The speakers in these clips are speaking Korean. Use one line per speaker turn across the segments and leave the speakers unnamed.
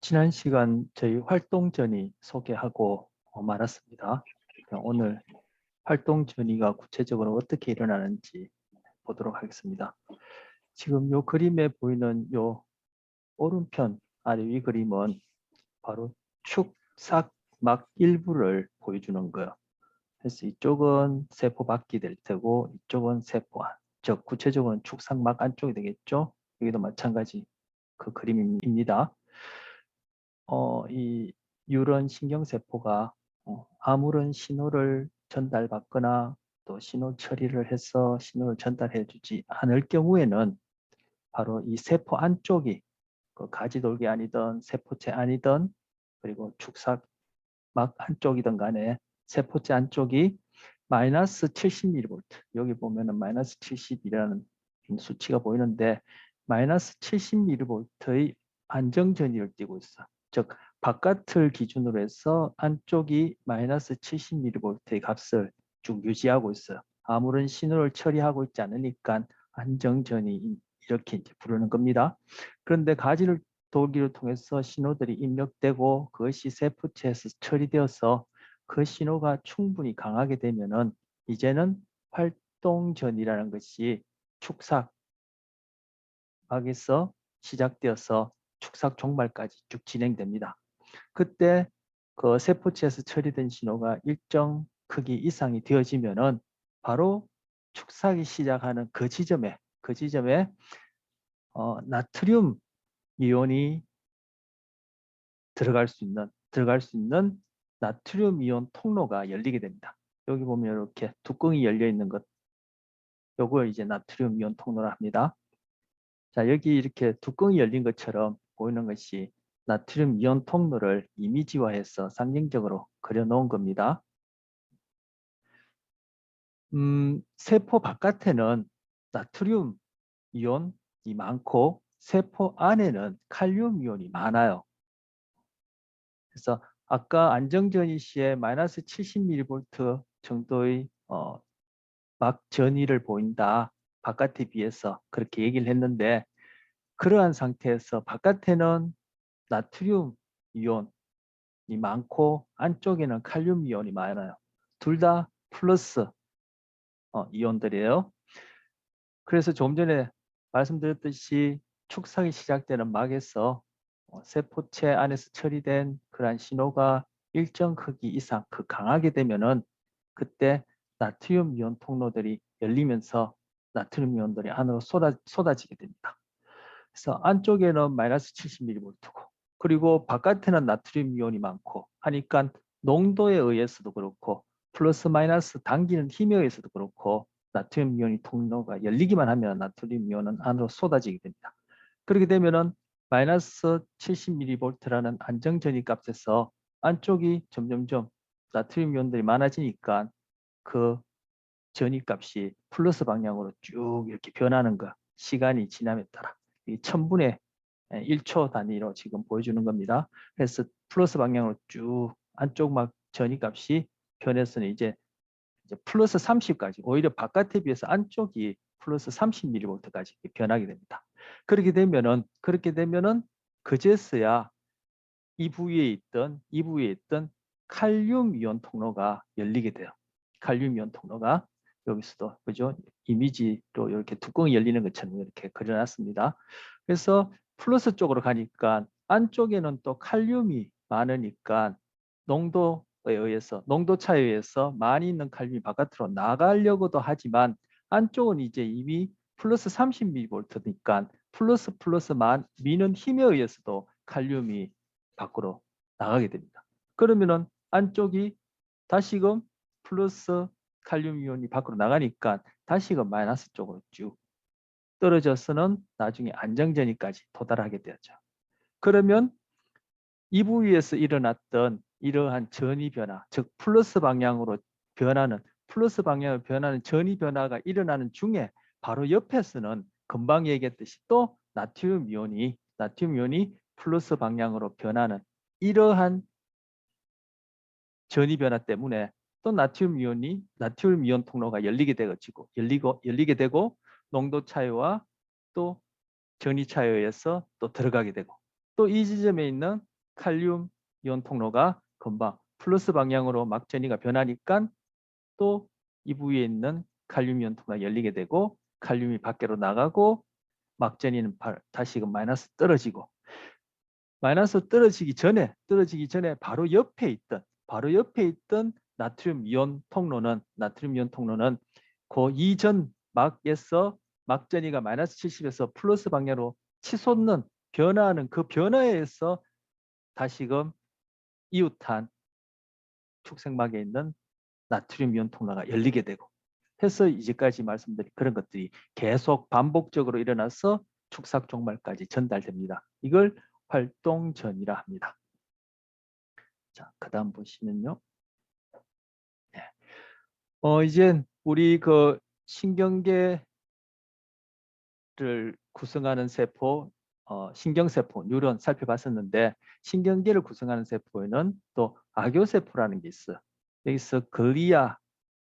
지난 시간 저희 활동 전이 소개하고 말았습니다. 오늘 활동 전이가 구체적으로 어떻게 일어나는지 보도록 하겠습니다. 지금 요 그림에 보이는 요 오른편 아래 위 그림은 바로 축삭막 일부를 보여주는 거예요. 그래서 이쪽은 세포 밖이 될 테고 이쪽은 세포 안, 즉 구체적으로는 축삭막 안쪽이 되겠죠. 여기도 마찬가지 그 그림입니다. 이 뉴런 신경세포가 아무런 신호를 전달받거나 또 신호 처리를 해서 신호를 전달해 주지 않을 경우에는 바로 이 세포 안쪽이 그 가지돌기 아니든 세포체 아니든 그리고 축삭막 안쪽이든 간에 세포체 안쪽이 마이너스 70mV, 여기 보면은 마이너스 70이라는 수치가 보이는데 마이너스 70mV의 안정전이를 띠고 있어. 즉 바깥을 기준으로 해서 안쪽이 마이너스 70mV의 값을 쭉 유지하고 있어요. 아무런 신호를 처리하고 있지 않으니까 안정전이 이렇게 이제 부르는 겁니다. 그런데 가지를 돌기를 통해서 신호들이 입력되고 그것이 세포체에서 처리되어서 그 신호가 충분히 강하게 되면은 이제는 활동전이라는 것이 축삭막에서 시작되어서 축삭 종말까지 쭉 진행됩니다. 그때 그 세포체에서 처리된 신호가 일정 크기 이상이 되어지면은 바로 축삭이 시작하는 그 지점에 나트륨 이온이 들어갈 수 있는 나트륨 이온 통로가 열리게 됩니다. 여기 보면 이렇게 뚜껑이 열려 있는 것, 요걸 이제 나트륨 이온 통로라 합니다. 자, 여기 이렇게 뚜껑이 열린 것처럼 보이는 것이 나트륨 이온 통로를 이미지화해서 상징적으로 그려놓은 겁니다. 세포 바깥에는 나트륨 이온이 많고 세포 안에는 칼륨 이온이 많아요. 그래서 아까 안정전이 시에 마이너스 70mV 정도의 막 전이를 보인다. 바깥에 비해서 그렇게 얘기를 했는데 그러한 상태에서 바깥에는 나트륨 이온이 많고 안쪽에는 칼륨 이온이 많아요. 둘 다 플러스 이온들이에요. 그래서 좀 전에 말씀드렸듯이 축삭이 시작되는 막에서 세포체 안에서 처리된 그러한 신호가 일정 크기 이상 강하게 되면은 그때 나트륨 이온 통로들이 열리면서 나트륨 이온들이 안으로 쏟아지게 됩니다. 그래서 안쪽에는 마이너스 70mV고 그리고 바깥에는 나트륨 이온이 많고 하니까 농도에 의해서도 그렇고 플러스 마이너스 당기는 힘에 의해서도 그렇고 나트륨 이온이 통로가 열리기만 하면 나트륨 이온은 안으로 쏟아지게 됩니다. 그렇게 되면은 마이너스 70mV라는 안정 전위 값에서 안쪽이 점점점 나트륨 이온들이 많아지니까 그 전위 값이 플러스 방향으로 쭉 이렇게 변하는 거, 시간이 지남에 따라 이 1000분의 1초 단위로 지금 보여주는 겁니다. 그래서 플러스 방향으로 쭉 안쪽 막 전위 값이 변해서는 이제 플러스 30까지 오히려 바깥에 비해서 안쪽이 플러스 30mV까지 변하게 됩니다. 그렇게 되면은 그제서야 이 부위에 있던 칼륨 이온 통로가 열리게 돼요. 칼륨 이온 통로가 여기서도 그죠? 이미지로 이렇게 뚜껑이 열리는 것처럼 이렇게 그려놨습니다. 그래서 플러스 쪽으로 가니까 안쪽에는 또 칼륨이 많으니까 농도 차에 의해서 많이 있는 칼륨이 바깥으로 나가려고도 하지만 안쪽은 이제 이미 플러스 30mV니까 플러스 미는 힘에 의해서도 칼륨이 밖으로 나가게 됩니다. 그러면은 안쪽이 다시금 플러스 칼륨 이온이 밖으로 나가니까 다시금 마이너스 쪽으로 쭉 떨어져서는 나중에 안정전이까지 도달하게 되죠. 그러면 이 부위에서 일어났던 이러한 전위 변화, 즉 플러스 방향으로 변하는 전위 변화가 일어나는 중에 바로 옆에서는 금방 얘기했듯이 또 나트륨 이온이 플러스 방향으로 변하는 이러한 전위 변화 때문에 또 나트륨 이온 통로가 열리게 되고 농도 차이와 또 전위 차이에 의해서 또 들어가게 되고 또 이 지점에 있는 칼륨 이온 통로가 금방 플러스 방향으로 막전이가 변하니까 또 이 부위에 있는 칼륨 이온 통로가 열리게 되고 칼륨이 밖으로 나가고 막전이는 다시금 마이너스 떨어지고 마이너스 떨어지기 전에 바로 옆에 있던 나트륨 이온 통로는 그 이전 막에서 막전이가 마이너스 70에서 플러스 방향으로 치솟는 변화하는 그 변화에 의해서 다시금 이웃한 축색막에 있는 나트륨 이온 통로가 열리게 되고 해서 이제까지 말씀드린 그런 것들이 계속 반복적으로 일어나서 축삭 종말까지 전달됩니다. 이걸 활동전이라 합니다. 자, 그다음 보시면요. 네. 이제 우리 그 신경계를 구성하는 세포, 신경세포, 뉴런 살펴봤었는데 신경계를 구성하는 세포에는 또 악교세포라는 게 있어요. 여기서 글리아라고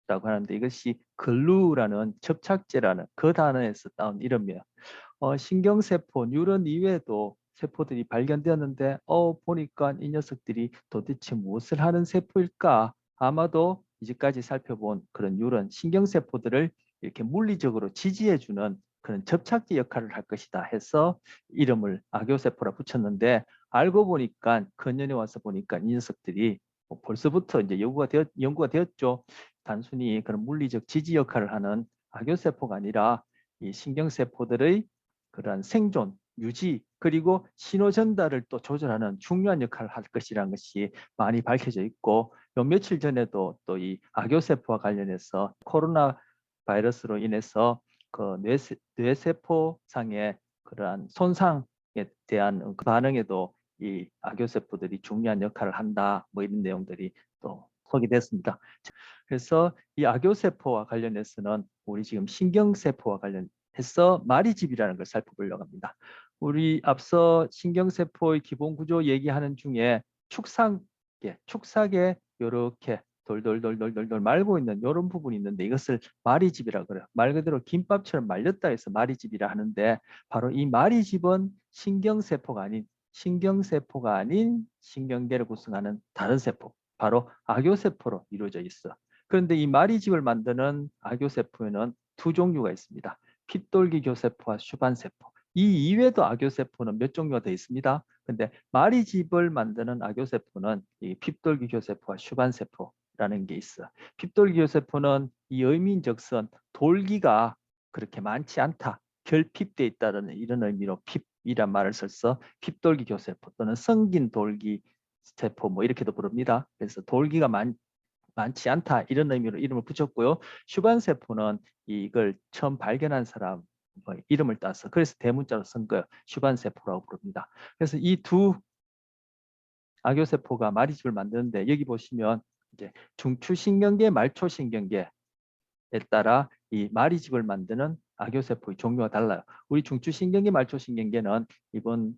하는데 이것이 글루라는 접착제라는 그 단어에서 따온 이름이에요. 신경세포, 뉴런 이외에도 세포들이 발견되었는데 보니까 이 녀석들이 도대체 무엇을 하는 세포일까? 아마도 이제까지 살펴본 그런 뉴런 신경세포들을 이렇게 물리적으로 지지해주는 그런 접착제 역할을 할 것이다 해서 이름을 악교세포라 붙였는데 알고 보니까 근년에 와서 보니까 이 녀석들이 벌써부터 이제 연구가 되었죠. 단순히 그런 물리적 지지 역할을 하는 악교세포가 아니라 이 신경세포들의 그러한 생존, 유지, 그리고 신호 전달을 또 조절하는 중요한 역할을 할 것이라는 것이 많이 밝혀져 있고 요 며칠 전에도 또 이 악교세포와 관련해서 코로나 바이러스로 인해서 그 뇌세포상의 그러한 손상에 대한 그 반응에도 이 악교세포들이 중요한 역할을 한다 뭐 이런 내용들이 또 소개됐습니다. 그래서 이 악교세포와 관련해서는 우리 지금 신경세포와 관련해서 마리집이라는 걸 살펴보려고 합니다. 우리 앞서 신경세포의 기본 구조 얘기하는 중에 축삭에 이렇게 돌돌돌돌돌돌 말고 있는 이런 부분이 있는데 이것을 마리집이라고 그래요. 말 그대로 김밥처럼 말렸다 해서 마리집이라 하는데 바로 이 마리집은 신경세포가 아닌 신경계를 구성하는 다른 세포, 바로 악교세포로 이루어져 있어. 그런데 이 마리집을 만드는 악교세포에는 두 종류가 있습니다. 핏돌기 교세포와 슈반세포. 이 이외에도 악교세포는 몇 종류가 되어 있습니다. 근데 마리집을 만드는 악교세포는 이 핏돌기 교세포와 슈반세포라는 게 있어. 핏돌기 교세포는 이 의미인즉슨 돌기가 그렇게 많지 않다. 결핍돼 있다는 이런 의미로 핍이란 말을 써서 핏돌기 교세포 또는 성긴 돌기 세포 뭐 이렇게도 부릅니다. 그래서 돌기가 많지 않다 이런 의미로 이름을 붙였고요. 슈반세포는 이걸 처음 발견한 사람 이름을 따서 그래서 대문자로 쓴 거예요. 슈반세포라고 부릅니다. 그래서 이 두 악교세포가 마리집을 만드는데 여기 보시면 이제 중추신경계, 말초신경계에 따라 이 마리집을 만드는 악교세포의 종류가 달라요. 우리 중추신경계, 말초신경계는 이번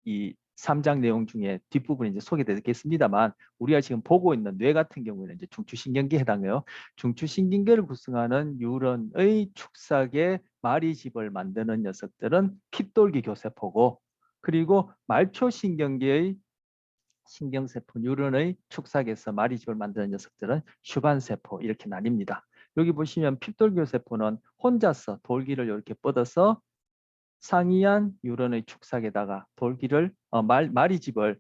이 3장 내용 중에 뒷부분에 이제 소개되겠습니다만 우리가 지금 보고 있는 뇌 같은 경우에는 이제 중추신경계에 해당해요. 중추신경계를 구성하는 뉴런의 축삭에 마리집을 만드는 녀석들은 핏돌기 교세포고 그리고 말초신경계의 신경세포 뉴런의 축삭에서 마리집을 만드는 녀석들은 슈반세포 이렇게 나뉩니다. 여기 보시면 핏돌기 교세포는 혼자서 돌기를 이렇게 뻗어서 상이한 뉴런의 축삭에다가 돌기를 마리집을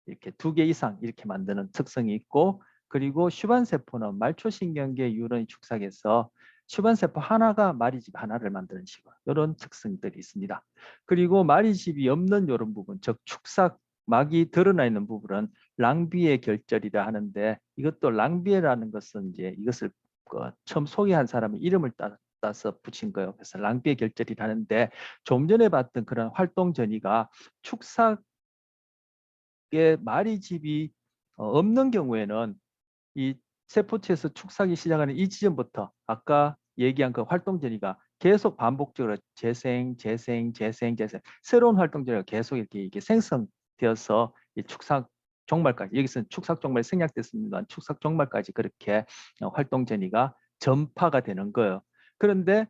이렇게 2개 이상 이렇게 만드는 특성이 있고 그리고 슈반세포는 말초신경계 뉴런의 축삭에서 슈반세포 하나가 마리집 하나를 만드는 식으로 이런 특성들이 있습니다. 그리고 마리집이 없는 이런 부분 즉 축삭막이 드러나 있는 부분은 랑비의 결절이라 하는데 이것도 랑비에라는 것은 이제 이것을 처음 소개한 사람의 이름을 따서 붙인 거예요. 그래서 랑비의 결절이라는데 좀 전에 봤던 그런 활동 전이가 축삭에 마리집이 없는 경우에는 이 세포체에서 축삭이 시작하는 이 지점부터 아까 얘기한 그 활동 전이가 계속 반복적으로 재생 새로운 활동 전이가 계속 이렇게 생성되어서 이 축삭 종말까지 여기서는 축삭 종말 생략됐습니다만 축삭 종말까지 그렇게 활동 전이가 전파가 되는 거예요. 그런데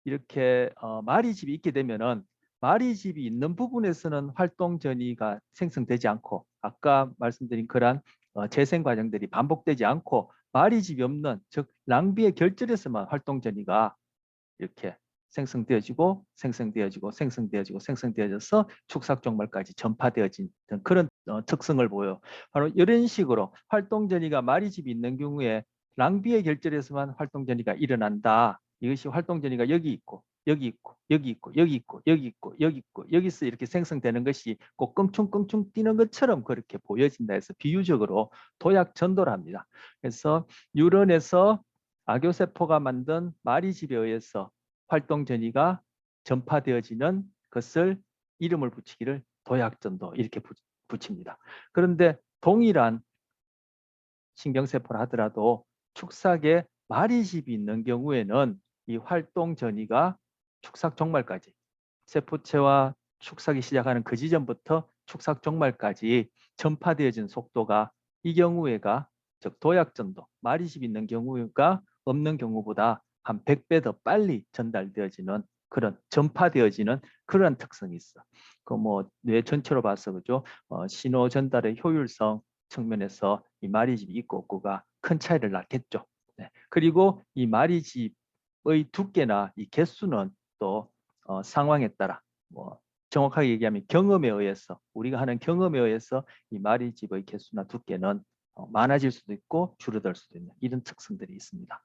이렇게 마리집이 있게 되면은 마리집이 있는 부분에서는 활동 전이가 생성되지 않고 아까 말씀드린 그러한 재생 과정들이 반복되지 않고 마리집이 없는 즉 낭비의 결절에서만 활동 전이가 이렇게 생성되어져서 축삭 종말까지 전파되어진 그런 특성을 보여. 바로 이런 식으로 활동 전이가 마리집이 있는 경우에 낭비의 결절에서만 활동 전이가 일어난다. 이것이 활동 전이가 여기 있고 여기 있고 여기 있고 여기 있고 여기 있고 여기 있고 여기서 이렇게 생성되는 것이 꼭 껑충껑충 뛰는 것처럼 그렇게 보여진다 해서 비유적으로 도약 전도를 합니다. 그래서 뉴런에서 악교세포가 만든 마리집에 의해서 활동 전이가 전파되어지는 것을 이름을 붙이기를 도약전도 이렇게 붙입니다. 그런데 동일한 신경세포를 하더라도 축삭에 마리집이 있는 경우에는 이 활동 전이가 축삭 종말까지 세포체와 축삭이 시작하는 그 지점부터 축삭 종말까지 전파되어진 속도가 이 경우에가 즉 도약전도 마리집이 있는 경우가 없는 경우보다 한 100배 더 빨리 전달되어지는 그런 전파되어지는 그런 특성이 있어. 그 뭐 뇌 전체로 봐서 그죠? 신호 전달의 효율성 측면에서 이 마리집이 있고 없고가 큰 차이를 낳겠죠. 네. 그리고 이 마리집의 두께나 이 개수는 또 상황에 따라 뭐 정확하게 얘기하면 경험에 의해서 우리가 하는 경험에 의해서 이 마리집의 개수나 두께는 많아질 수도 있고 줄어들 수도 있는 이런 특성들이 있습니다.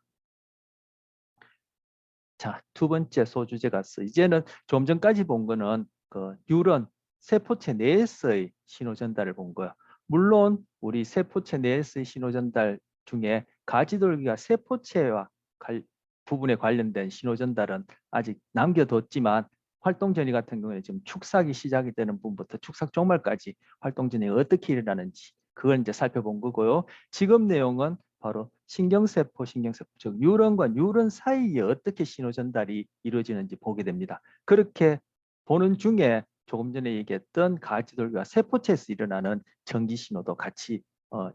자, 두 번째 소주제가 이제는 좀 전까지 본 거는 그 뉴런 세포체 내에서의 신호 전달을 본 거예요. 물론 우리 세포체 내에서의 신호 전달 중에 가지돌기가 세포체와 부분에 관련된 신호 전달은 아직 남겨뒀지만 활동 전이 같은 경우에 지금 축삭이 시작이 되는 부분부터 축삭 종말까지 활동 전이 어떻게 일어나는지 그걸 이제 살펴본 거고요. 지금 내용은 바로 신경세포, 즉 뉴런과 뉴런 사이에 어떻게 신호 전달이 이루어지는지 보게 됩니다. 그렇게 보는 중에 조금 전에 얘기했던 가지돌기와 세포체에서 일어나는 전기 신호도 같이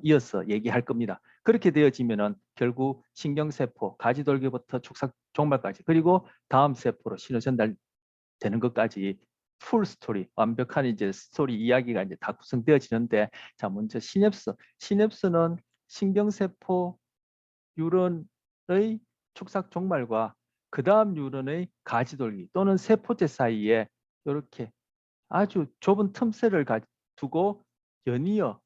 이어서 얘기할 겁니다. 그렇게 되어지면은 결국 신경세포, 가지돌기부터 축삭 종말까지 그리고 다음 세포로 신호 전달되는 것까지 풀 스토리, 완벽한 이제 스토리 이야기가 이제 다 구성되어지는데 자 먼저 시냅스는 신경세포 뉴런의 축삭 종말과 그 다음 뉴런의 가지돌기 또는 세포체 사이에 이렇게 아주 좁은 틈새를 두고 연이어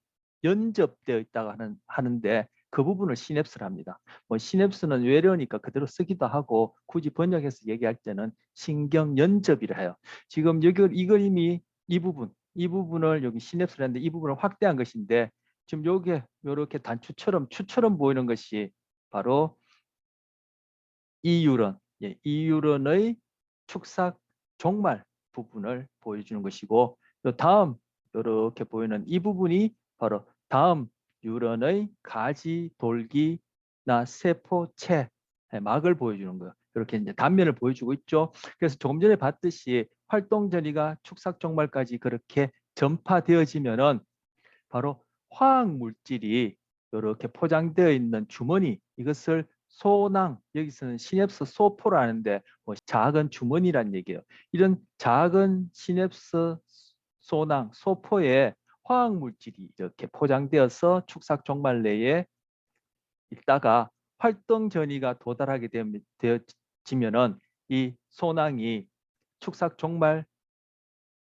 연접되어 있다고 하는데 그 부분을 시냅스를 합니다. 뭐 시냅스는 외래어니까 그대로 쓰기도 하고 굳이 번역해서 얘기할 때는 신경 연접이라 해요. 지금 여기 이 그림이 이 부분을 여기 시냅스를 했는데 이 부분을 확대한 것인데 지금 요게 이렇게 추처럼 보이는 것이 바로 이 뉴런, 이 뉴런의 축삭 종말 부분을 보여주는 것이고 다음 이렇게 보이는 이 부분이 바로 다음 뉴런의 가지, 돌기나 세포체 막을 보여주는 거예요. 이렇게 이제 단면을 보여주고 있죠. 그래서 조금 전에 봤듯이 활동 전이가 축삭 종말까지 그렇게 전파되어지면은 바로 화학 물질이 이렇게 포장되어 있는 주머니 이것을 소낭 여기서는 시냅스 소포를 하는데 뭐 작은 주머니란 얘기예요. 이런 작은 시냅스 소낭 소포에 화학 물질이 이렇게 포장되어서 축삭 종말 내에 있다가 활동 전이가 도달하게 되어지면은 이 소낭이 축삭 종말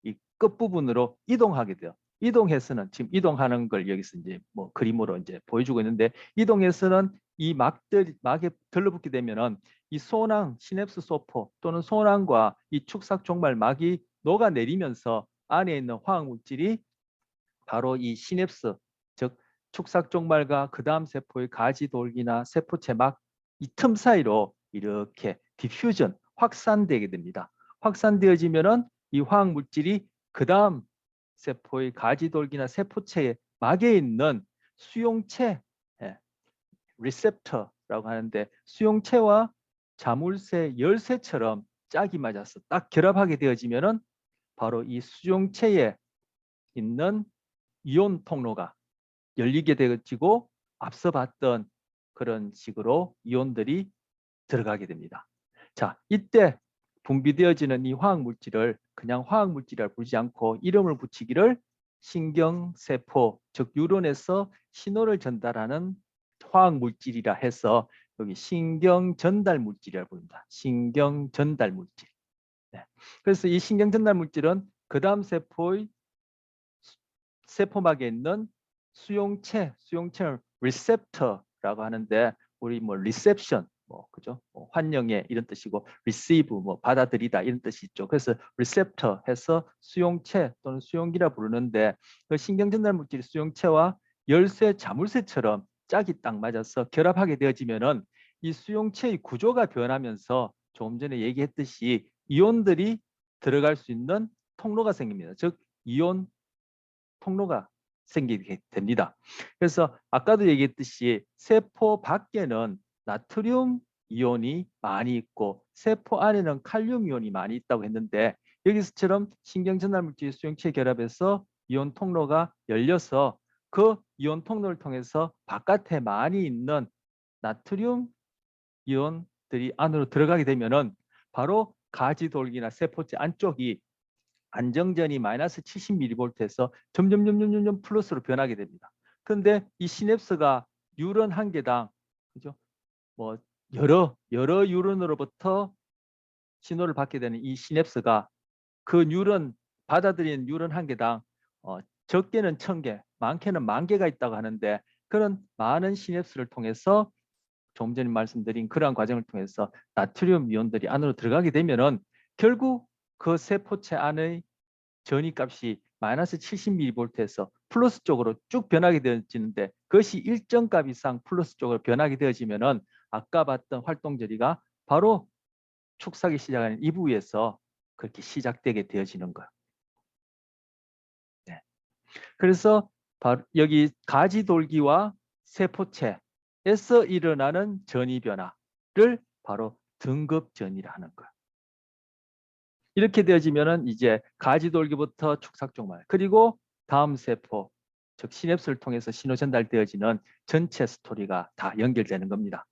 이 끝부분으로 이동하게 돼요. 이동해서는 지금 이동하는 걸 여기서 이제 뭐 그림으로 이제 보여주고 있는데 이동해서는 이 막에 들러붙게 되면은 이 소낭 시냅스 소포 또는 소낭과 이 축삭 종말 막이 녹아내리면서 안에 있는 화학 물질이 바로 이 시냅스 즉 축삭 종말과 그 다음 세포의 가지 돌기나 세포체 막 이 틈 사이로 이렇게 디퓨전 확산되게 됩니다. 확산되어지면은 이 화학 물질이 그 다음 세포의 가지돌기나 세포체의 막에 있는 수용체, 리셉터라고 하는데 수용체와 자물쇠 열쇠처럼 짝이 맞아서 딱 결합하게 되어지면은 바로 이 수용체에 있는 이온 통로가 열리게 되어지고 앞서 봤던 그런 식으로 이온들이 들어가게 됩니다. 자, 이때 분비되어지는 이 화학 물질을 그냥 화학 물질이라 부르지 않고 이름을 붙이기를 신경세포, 즉 뉴런에서 신호를 전달하는 화학 물질이라 해서 여기 신경 전달 물질이라 부릅니다. 신경 전달 물질. 네. 그래서 이 신경 전달 물질은 그 다음 세포의 세포막에 있는 수용체를 리셉터라고 하는데 우리 뭐 리셉션 그죠? 환영해 이런 뜻이고 receive 받아들이다 이런 뜻이 있죠. 그래서 리셉터 해서 수용체 또는 수용기라 부르는데 그 신경 전달 물질 수용체와 열쇠 자물쇠처럼 짝이 딱 맞아서 결합하게 되어지면은 이 수용체의 구조가 변하면서 조금 전에 얘기했듯이 이온들이 들어갈 수 있는 통로가 생깁니다. 즉 이온 통로가 생기게 됩니다. 그래서 아까도 얘기했듯이 세포 밖에는 나트륨 이온이 많이 있고 세포 안에는 칼륨 이온이 많이 있다고 했는데 여기서처럼 신경전달물질 수용체 결합해서 이온 통로가 열려서 그 이온 통로를 통해서 바깥에 많이 있는 나트륨 이온들이 안으로 들어가게 되면은 바로 가지돌기나 세포체 안쪽이 안정전이 마이너스 70mV에서 점점 플러스로 변하게 됩니다. 그런데 이 시냅스가 뉴런 한 개당 그죠? 뭐 여러 뉴런으로부터 신호를 받게 되는 이 시냅스가 그 뉴런 받아들이는 뉴런 한 개당 적게는 1000개, 많게는 10,000개가 있다고 하는데 그런 많은 시냅스를 통해서 조금 전에 말씀드린 그러한 과정을 통해서 나트륨 이온들이 안으로 들어가게 되면은 결국 그 세포체 안의 전위값이 마이너스 70mV에서 플러스 쪽으로 쭉 변하게 되어지는데 그것이 일정 값 이상 플러스 쪽으로 변하게 되어지면은 아까 봤던 활동저리가 바로 축삭이 시작하는 이 부위에서 그렇게 시작되게 되어지는 거예요. 네. 그래서 바로 여기 가지돌기와 세포체에서 일어나는 전이 변화를 바로 등급전이라 하는 거예요. 이렇게 되어지면은 이제 가지돌기부터 축삭종말 그리고 다음 세포 즉 시냅스를 통해서 신호 전달되어지는 전체 스토리가 다 연결되는 겁니다.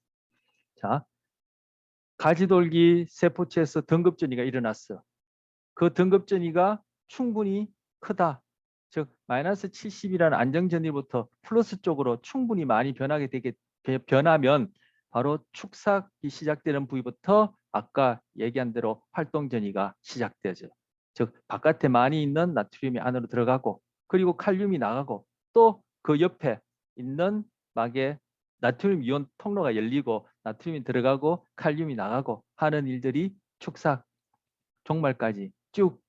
자, 가지돌기 세포체에서 등급전이가 일어났어. 그 등급전이가 충분히 크다. 즉 마이너스 70이라는 안정전위부터 플러스 쪽으로 충분히 많이 변하면 바로 축삭이 시작되는 부위부터 아까 얘기한 대로 활동전이가 시작되죠. 즉 바깥에 많이 있는 나트륨이 안으로 들어가고 그리고 칼륨이 나가고 또 그 옆에 있는 막에 나트륨 이온 통로가 열리고 나트륨이 들어가고 칼륨이 나가고 하는 일들이 축삭 종말까지 쭉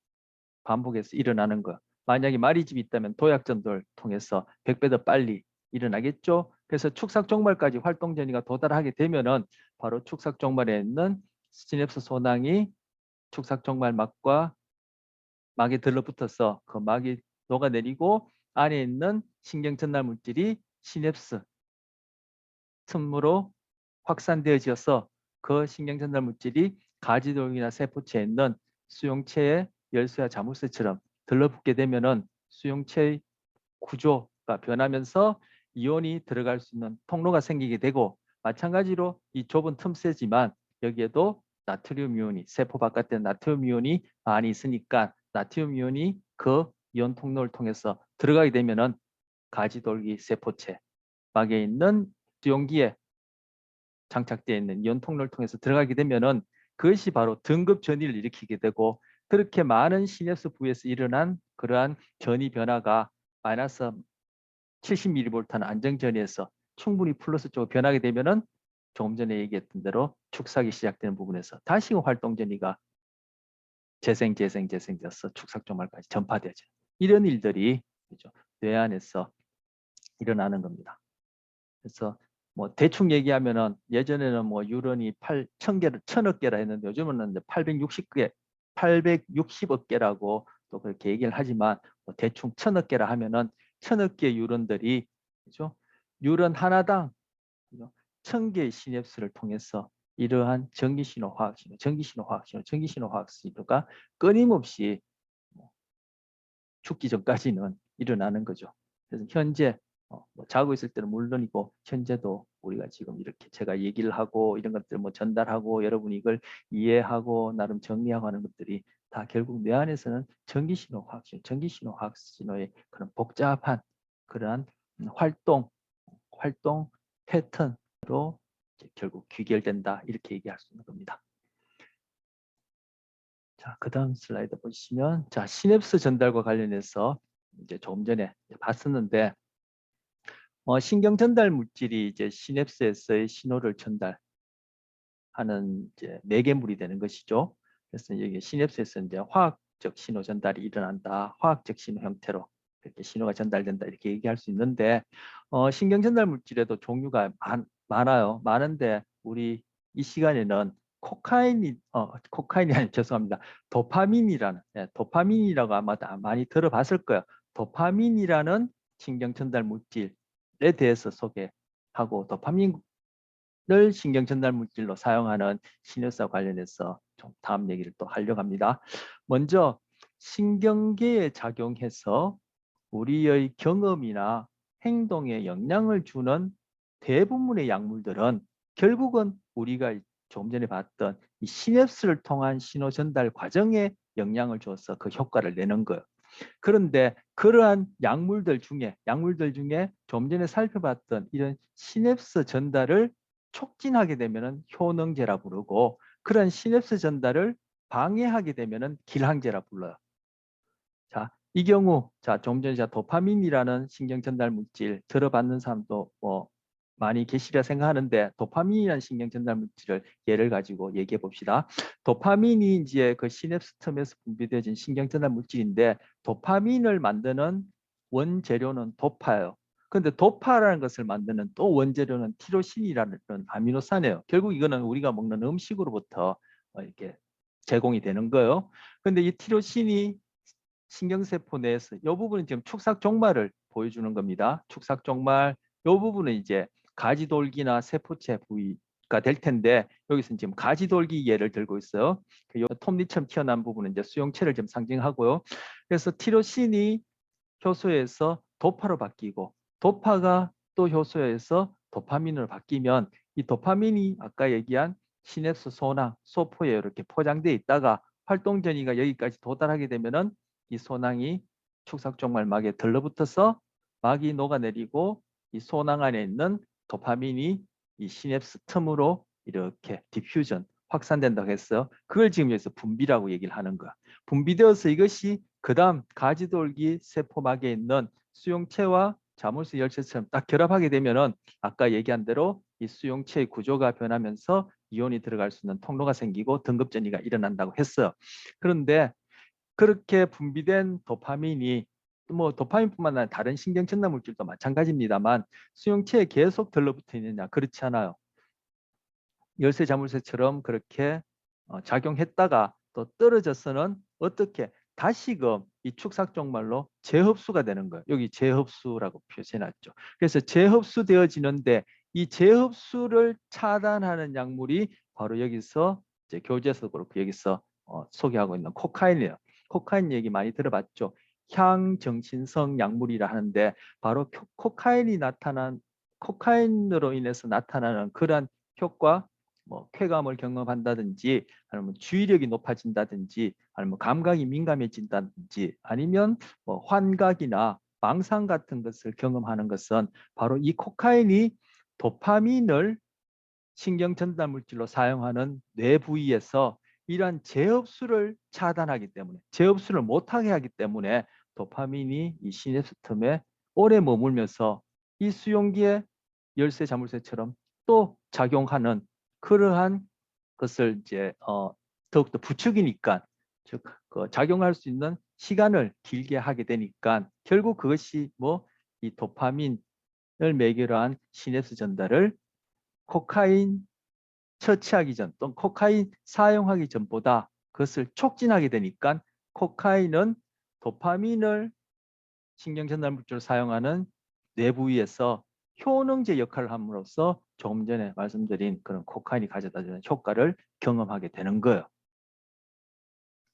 반복해서 일어나는 거. 만약에 말이집이 있다면 도약전도를 통해서 100배 더 빨리 일어나겠죠. 그래서 축삭 종말까지 활동전이가 도달하게 되면은 바로 축삭 종말에 있는 시냅스 소낭이 축삭 종말 막과 막에 들러붙어서 그 막이 녹아내리고 안에 있는 신경 전달 물질이 시냅스 틈으로 확산되어져서 그 신경 전달 물질이 가지돌기나 세포체에 있는 수용체의 열쇠와 자물쇠처럼 들러붙게 되면은 수용체의 구조가 변하면서 이온이 들어갈 수 있는 통로가 생기게 되고 마찬가지로 이 좁은 틈새지만 여기에도 나트륨 이온이 세포 바깥에 나트륨 이온이 많이 있으니까 나트륨 이온이 그 이온 통로를 통해서 들어가게 되면은 가지돌기 세포체 막에 있는 수용기에 장착되어 있는 이온 통로를 통해서 들어가게 되면은 그것이 바로 등급 전이를 일으키게 되고 그렇게 많은 시냅스 부위에서 일어난 그러한 전이 변화가 마이너스 70mV는 안정전이에서 충분히 플러스 쪽으로 변하게 되면은 조금 전에 얘기했던 대로 축삭이 시작되는 부분에서 다시 활동전이가 재생돼서 축삭종말까지 전파되죠. 이런 일들이 그렇죠? 뇌 안에서 일어나는 겁니다. 그래서 뭐 대충 얘기하면은 예전에는 뭐 유런이 8,000개를 1,000억 개라 했는데 요즘은 860개, 860억 개라고 또 그렇게 얘기를 하지만 뭐 대충 1,000억 개라 하면은 1,000억 개 유런들이 그죠? 유런 하나당 1,000개의 시냅스를 통해서 이러한 전기신호, 화학신호, 전기신호, 화학신호, 전기신호, 화학신호가 끊임없이 죽기 전까지는 일어나는 거죠. 그래서 현재 뭐 자고 있을 때는 물론이고 현재도 우리가 지금 이렇게 제가 얘기를 하고 이런 것들 뭐 전달하고 여러분이 이걸 이해하고 나름 정리하고 하는 것들이 다 결국 뇌 안에서는 전기신호 화학신호, 전기신호 화학신호의 그런 복잡한 그러한 활동 패턴으로 결국 귀결된다 이렇게 얘기할 수 있는 겁니다. 자, 그 다음 슬라이드 보시면 자, 시냅스 전달과 관련해서 이제 조금 전에 봤었는데 신경 전달 물질이 이제 시냅스에서의 신호를 전달하는 이제 매개물이 되는 것이죠. 그래서 여기 시냅스에서 이제 화학적 신호 전달이 일어난다. 화학적 신호 형태로 이렇게 신호가 전달된다 이렇게 얘기할 수 있는데 신경 전달 물질에도 종류가 많아요. 많은데 우리 이 시간에는 코카인이 아니 죄송합니다. 도파민이라는 도파민이라고 아마 많이 들어봤을 거예요. 도파민이라는 신경 전달 물질에 대해서 소개하고 도파민을 신경 전달 물질로 사용하는 신효사 관련해서 좀 다음 얘기를 또 하려고 합니다. 먼저 신경계에 작용해서 우리의 경험이나 행동에 영향을 주는 대부분의 약물들은 결국은 우리가 조금 전에 봤던 이 시냅스를 통한 신호 전달 과정에 영향을 줘서 그 효과를 내는 거예요. 그런데 그러한 약물들 중에 좀 전에 살펴봤던 이런 시냅스 전달을 촉진하게 되면은 효능제라 부르고 그런 시냅스 전달을 방해하게 되면은 길항제라 불러요. 자, 이 경우 좀 전에 도파민이라는 신경 전달 물질 들어봤는 사람도 뭐 많이 계시리라 생각하는데 도파민이라는 신경 전달 물질을 예를 가지고 얘기해 봅시다. 도파민이 이제 그 시냅스 틈에서 분비되어진 신경 전달 물질인데 도파민을 만드는 원재료는 도파예요. 근데 도파라는 것을 만드는 또 원재료는 티로신이라는 아미노산이에요. 결국 이거는 우리가 먹는 음식으로부터 이렇게 제공이 되는 거예요. 근데 이 티로신이 신경세포 내에서 이 부분은 지금 축삭 종말을 보여주는 겁니다. 축삭 종말 이 부분은 이제 가지돌기나 세포체 부위가 될 텐데 여기서 지금 가지돌기 예를 들고 있어요. 이 톱니처럼 튀어나온 부분은 이제 수용체를 좀 상징하고요. 그래서 티로신이 효소에서 도파로 바뀌고 도파가 또 효소에서 도파민으로 바뀌면 이 도파민이 아까 얘기한 시냅스 소낭, 소포에 이렇게 포장되어 있다가 활동 전이가 여기까지 도달하게 되면은 이 소낭이 축삭종말막에 들러붙어서 막이 녹아내리고 이 소낭 안에 있는 도파민이 이 시냅스 틈으로 이렇게 디퓨전 확산된다고 했어요. 그걸 지금 여기서 분비라고 얘기를 하는 거야. 분비되어서 이것이 그 다음 가지돌기 세포막에 있는 수용체와 자물쇠 열쇠처럼 딱 결합하게 되면은 아까 얘기한 대로 이 수용체의 구조가 변하면서 이온이 들어갈 수 있는 통로가 생기고 등급전이가 일어난다고 했어요. 그런데 그렇게 분비된 도파민이 뭐 도파민뿐만 아니라 다른 신경 전달 물질도 마찬가지입니다만 수용체에 계속 들러붙어 있느냐 그렇지 않아요. 열쇠 자물쇠처럼 그렇게 작용했다가 또 떨어져서는 어떻게 다시금 이 축삭종말로 재흡수가 되는 거예요. 여기 재흡수라고 표시해놨죠. 그래서 재흡수되어지는데 이 재흡수를 차단하는 약물이 바로 여기서 이제 교재에서 그렇고 여기서 소개하고 있는 코카인이에요. 코카인 얘기 많이 들어봤죠. 향정신성 약물이라 하는데 바로 코카인으로 인해서 나타나는 그러한 효과 뭐 쾌감을 경험한다든지 아니면 주의력이 높아진다든지 아니면 감각이 민감해진다든지 아니면 뭐 환각이나 망상 같은 것을 경험하는 것은 바로 이 코카인이 도파민을 신경 전달 물질로 사용하는 뇌 부위에서 이러한 재흡수를 차단하기 때문에 재흡수를 못하게 하기 때문에 도파민이 이 시냅스 틈에 오래 머물면서 이 수용기의 열쇠 자물쇠처럼 또 작용하는 그러한 것을 이제 더욱더 부추기니까 즉 그 작용할 수 있는 시간을 길게 하게 되니까 결국 그것이 뭐 이 도파민을 매개로 한 시냅스 전달을 코카인 처치하기 전 또는 코카인 사용하기 전보다 그것을 촉진하게 되니까 코카인은 도파민을 신경전달 물질로 사용하는 뇌 부위에서 효능제 역할을 함으로써 조금 전에 말씀드린 그런 코카인이 가져다주는 효과를 경험하게 되는 거예요.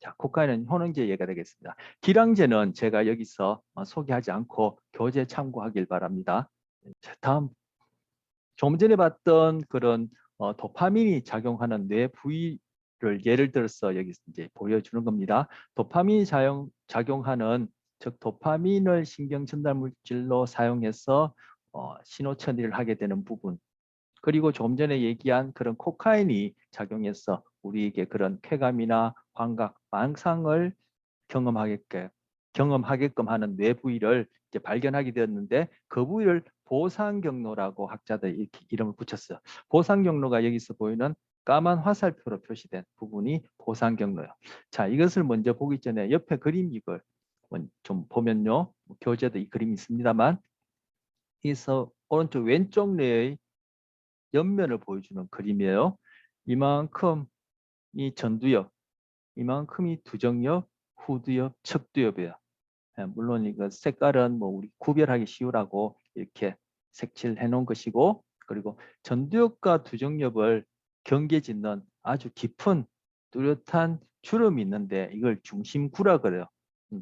자, 코카인은 효능제 예가 되겠습니다. 기량제는 제가 여기서 소개하지 않고 교재 참고하길 바랍니다. 자, 다음 조금 전에 봤던 그런 도파민이 작용하는 뇌 부위를 예를 들어서 여기 이제 보여주는 겁니다. 도파민이 작용하는 즉 도파민을 신경 전달 물질로 사용해서 신호 처리를 하게 되는 부분. 그리고 조금 전에 얘기한 그런 코카인이 작용해서 우리에게 그런 쾌감이나 환각, 망상을 경험하게끔 하는 뇌 부위를 이제 발견하게 되었는데 그 부위를 보상경로라고 학자들이 이렇게 이름을 붙였어요. 보상경로가 여기서 보이는 까만 화살표로 표시된 부분이 보상경로예요. 자, 이것을 먼저 보기 전에 옆에 그림 이걸 좀 보면요. 교재도 이 그림이 있습니다만 여기서 오른쪽 왼쪽 뇌의 옆면을 보여주는 그림이에요. 이만큼 이 전두엽, 이만큼이 두정엽, 후두엽, 척두엽이에요. 물론 이거 색깔은 뭐 우리 구별하기 쉬우라고 이렇게 색칠해 놓은 것이고, 그리고 전두엽과 두정엽을 경계짓는 아주 깊은 뚜렷한 주름이 있는데 이걸 중심구라 그래요.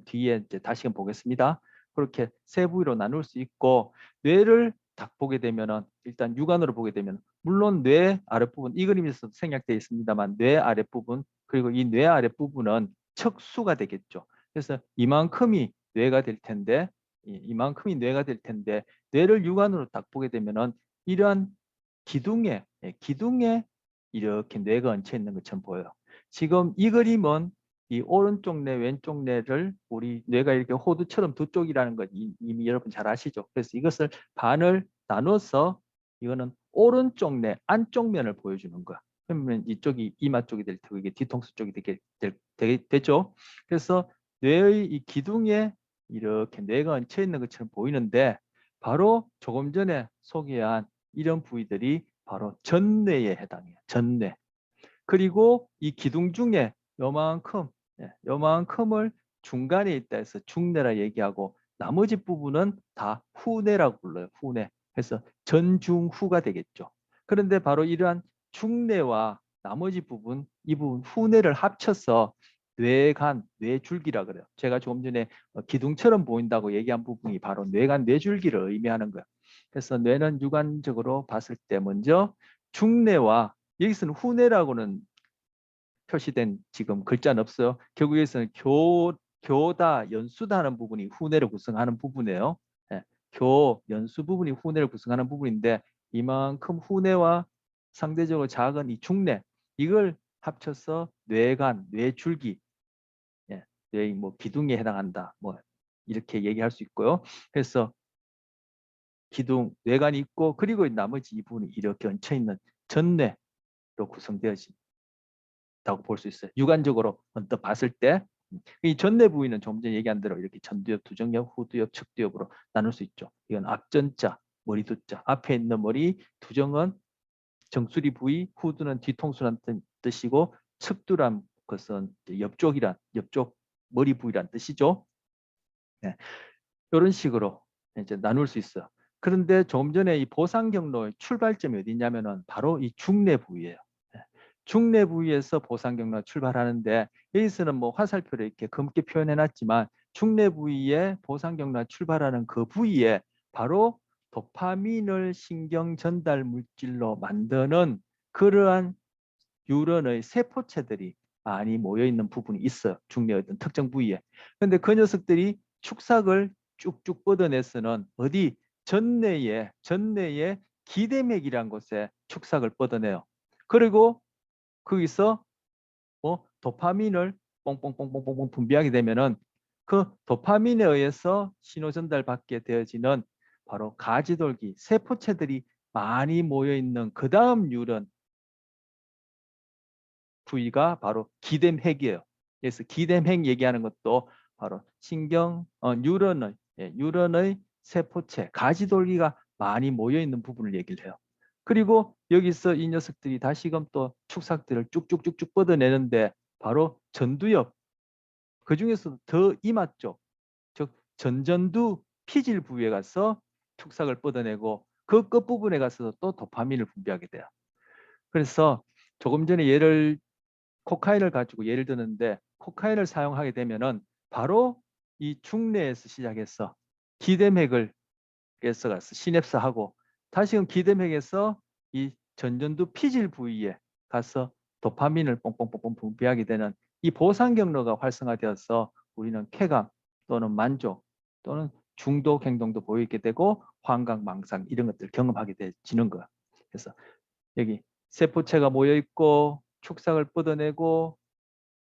뒤에 이제 다시금 보겠습니다. 그렇게 세 부위로 나눌 수 있고, 뇌를 딱 보게 되면은 일단 육안으로 보게 되면 물론 뇌 아랫부분, 이 그림에서 생략되어 있습니다만 뇌 아랫부분, 그리고 이 뇌 아랫부분은 척수가 되겠죠. 그래서 이만큼이 뇌가 될 텐데, 이만큼이 뇌가 될 텐데 뇌를 육안으로 딱 보게 되면은 이러한 기둥에 이렇게 뇌가 얹혀 있는 것처럼 보여요. 지금 이 그림은 이 오른쪽 뇌, 왼쪽 뇌를 우리 뇌가 이렇게 호두처럼 두 쪽이라는 것 이미 여러분 잘 아시죠? 그래서 이것을 반을 나눠서 이거는 오른쪽 뇌 안쪽 면을 보여주는 거야. 그러면 이쪽이 이마 쪽이 될 테고 이게 뒤통수 쪽이 되죠. 그래서 뇌의 이 기둥에 이렇게 뇌가 얹혀 있는 것처럼 보이는데 바로 조금 전에 소개한 이런 부위들이 바로 전뇌에 해당해요. 전뇌. 그리고 이 기둥 중에 요만큼을 중간에 있다 해서 중뇌라 얘기하고 나머지 부분은 다 후뇌라고 불러요. 후뇌. 그래서 전중후가 되겠죠. 그런데 바로 이러한 중뇌와 나머지 부분, 이 부분 후뇌를 합쳐서 뇌간, 뇌줄기라 그래요. 제가 조금 전에 기둥처럼 보인다고 얘기한 부분이 바로 뇌간, 뇌줄기를 의미하는 거예요. 그래서 뇌는 육안적으로 봤을 때 먼저 중뇌와 여기서는 후뇌라고는 표시된 지금 글자는 없어요. 결국에서는 교다, 연수다 하는 부분이 후뇌를 구성하는 부분이에요. 예, 연수 부분이 후뇌를 구성하는 부분인데 이만큼 후뇌와 상대적으로 작은 이 중뇌 이걸 합쳐서 뇌간, 뇌줄기, 뇌의 뭐 기둥에 해당한다. 뭐 이렇게 얘기할 수 있고요. 그래서 기둥, 뇌간이 있고 그리고 나머지 이 부분이 이렇게 얹혀 있는 전뇌로 구성되어진 다고 볼 수 있어요. 육안적으로 언뜻 봤을 때 이 전내 부위는 좀 전에 얘기한 대로 이렇게 전두엽, 두정엽, 후두엽, 척두엽으로 나눌 수 있죠. 이건 앞전자, 머리 두자, 앞에 있는 머리, 두정은 정수리 부위, 후두는 뒤통수란 뜻이고 척두란 것은 옆쪽 머리 부위란 뜻이죠. 네. 이런 식으로 이제 나눌 수 있어요. 그런데 조금 전에 이 보상 경로의 출발점이 어디냐면은 바로 이 중뇌 부위예요. 중뇌 부위에서 보상 경로가 출발하는데 여기서는 뭐 화살표를 이렇게 검게 표현해 놨지만 중뇌 부위에 보상 경로가 출발하는 그 부위에 바로 도파민을 신경 전달 물질로 만드는 그러한 뉴런의 세포체들이 많이 모여 있는 부분이 있어요. 중뇌의 어떤 특정 부위에. 그런데 그 녀석들이 축삭을 쭉쭉 뻗어내서는 어디 전뇌의 기대맥이란 곳에 축삭을 뻗어내요. 그리고 거기서 도파민을 뽕뽕뽕뽕뽕 분비하게 되면은 그 도파민에 의해서 신호 전달받게 되어지는 바로 가지돌기 세포체들이 많이 모여 있는 그 다음 뉴런 부위가 바로 기댐핵이에요. 그래서 기댐핵 얘기하는 것도 바로 신경 뉴런의 세포체 가지돌기가 많이 모여 있는 부분을 얘기를 해요. 그리고 여기서 이 녀석들이 다시금 또 축삭들을 쭉쭉쭉쭉 뻗어내는데 바로 전두엽 그 중에서도 더 이마 쪽, 즉 전전두 피질 부위에 가서 축삭을 뻗어내고 그 끝부분에 가서 또 도파민을 분비하게 돼요. 그래서 조금 전에 코카인을 가지고 예를 드는데 코카인을 사용하게 되면은 바로 이 중뇌에서 시작해서 기대맥을 서 가서 시냅스하고 다시금 기대맥에서 이 전전두 피질 부위에 가서 도파민을 뽕뽕뽕뽕 분비하게 되는 이 보상 경로가 활성화되어서 우리는 쾌감 또는 만족 또는 중독 행동도 보이게 되고 환각, 망상 이런 것들 경험하게 되지는 거야. 그래서 여기 세포체가 모여 있고 축삭을 뻗어내고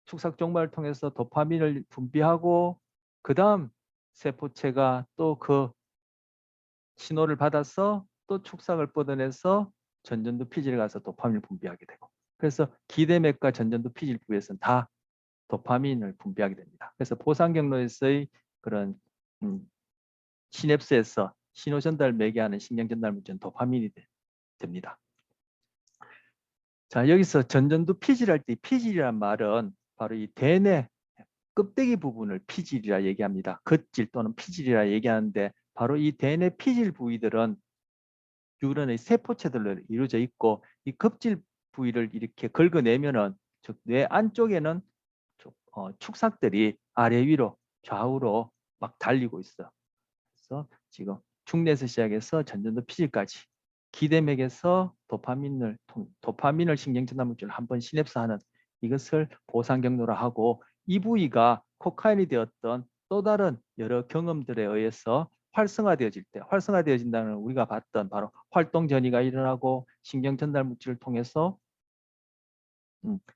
축삭 종말을 통해서 도파민을 분비하고 그 다음 세포체가 또 그 신호를 받아서 또 축삭을 뻗어내서 전전두 피질에 가서 도파민을 분비하게 되고 그래서 기대맥과 전전두 피질 부위에서는 다 도파민을 분비하게 됩니다. 그래서 보상 경로에서의 그런 시냅스에서 신호 전달 매개하는 신경 전달 물질은 도파민이 됩니다. 자, 여기서 전전두 피질할 때 피질이란 말은 바로 이 대뇌 껍데기 부분을 피질이라 얘기합니다. 겉질 또는 피질이라 얘기하는데 바로 이 대뇌 피질 부위들은 유런의 세포체들로 이루어져 있고 이 껍질 부위를 이렇게 긁어내면은 즉 뇌 안쪽에는 축삭들이 아래 위로 좌우로 막 달리고 있어. 그래서 지금 중뇌에서 시작해서 전전두 피질까지 기대맥에서 도파민을 신경전달물질을 한번 시냅스하는 이것을 보상 경로라 하고 이 부위가 코카인이 되었던 또 다른 여러 경험들에 의해서 활성화되어질 때 활성화되어진다는 우리가 봤던 바로 활동 전이가 일어나고 신경 전달 물질을 통해서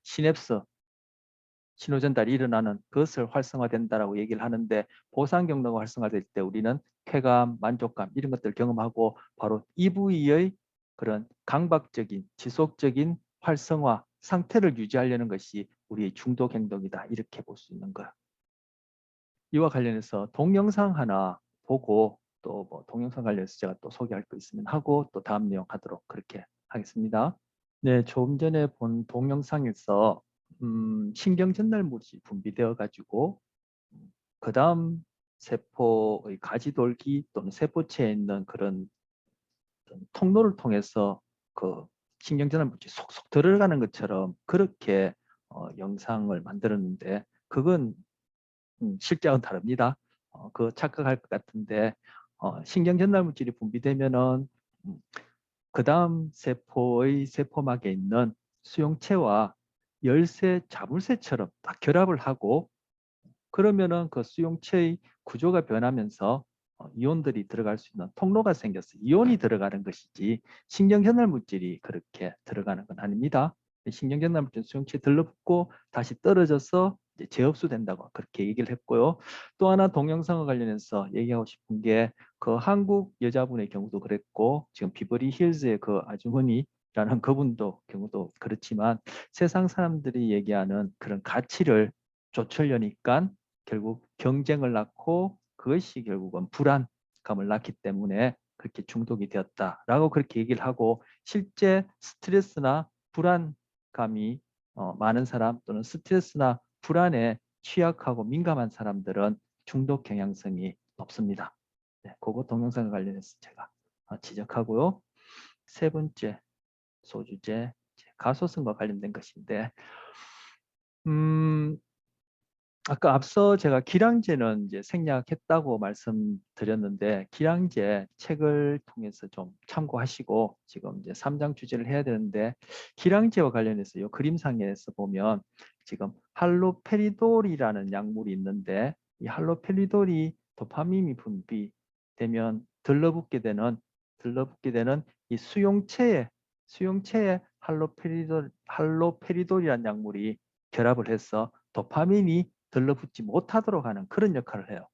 시냅스 신호 전달이 일어나는 것을 활성화된다라고 얘기를 하는데 보상 경로가 활성화될 때 우리는 쾌감, 만족감 이런 것들을 경험하고 바로 이 부위의 그런 강박적인 지속적인 활성화 상태를 유지하려는 것이 우리의 중독 행동이다 이렇게 볼 수 있는 거야. 이와 관련해서 동영상 하나 보고 또 뭐 동영상 관련해서 제가 또 소개할 거 있으면 하고 또 다음 내용 하도록 그렇게 하겠습니다. 네, 조금 전에 본 동영상에서 신경 전달 물질이 분비되어 가지고 그 다음 세포의 가지돌기 또는 세포체에 있는 그런 통로를 통해서 그 신경 전달 물질이 속속 들어가는 것처럼 그렇게 영상을 만들었는데 그건 실제하고는 다릅니다. 그 착각할 것 같은데 신경 전달 물질이 분비되면은 그 다음 세포의 세포막에 있는 수용체와 열쇠, 자물쇠처럼 딱 결합을 하고 그러면은 그 수용체의 구조가 변하면서 이온들이 들어갈 수 있는 통로가 생겼어요. 이온이 들어가는 것이지 신경전달 물질이 그렇게 들어가는 건 아닙니다. 신경전달 물질 수용체에 들러붙고 다시 떨어져서 이제 재흡수된다고 그렇게 얘기를 했고요. 또 하나 동영상과 관련해서 얘기하고 싶은 게 그 한국 여자분의 경우도 그랬고 지금 비버리 힐즈의 그 아주머니라는 그분도 경우도 그렇지만 세상 사람들이 얘기하는 그런 가치를 쫓으려니까 결국 경쟁을 낳고 그것이 결국은 불안감을 낳기 때문에 그렇게 중독이 되었다라고 그렇게 얘기를 하고 실제 스트레스나 불안감이 많은 사람 또는 스트레스나 불안에 취약하고 민감한 사람들은 중독 경향성이 높습니다. 네, 그거 동영상 관련해서 제가 지적하고요. 세 번째 소주제 가소성과 관련된 것인데 아까 앞서 제가 기량제는 이제 생략했다고 말씀드렸는데 기량제 책을 통해서 좀 참고하시고 지금 이제 3장 주제를 해야 되는데 기량제와 관련해서 이 그림상에서 보면 지금 할로페리돌이라는 약물이 있는데 이 할로페리돌이 도파민이 분비되면 들러붙게 되는 이 수용체에 할로페리돌이라는 약물이 결합을 해서 도파민이 들러붙지 못하도록 하는 그런 역할을 해요.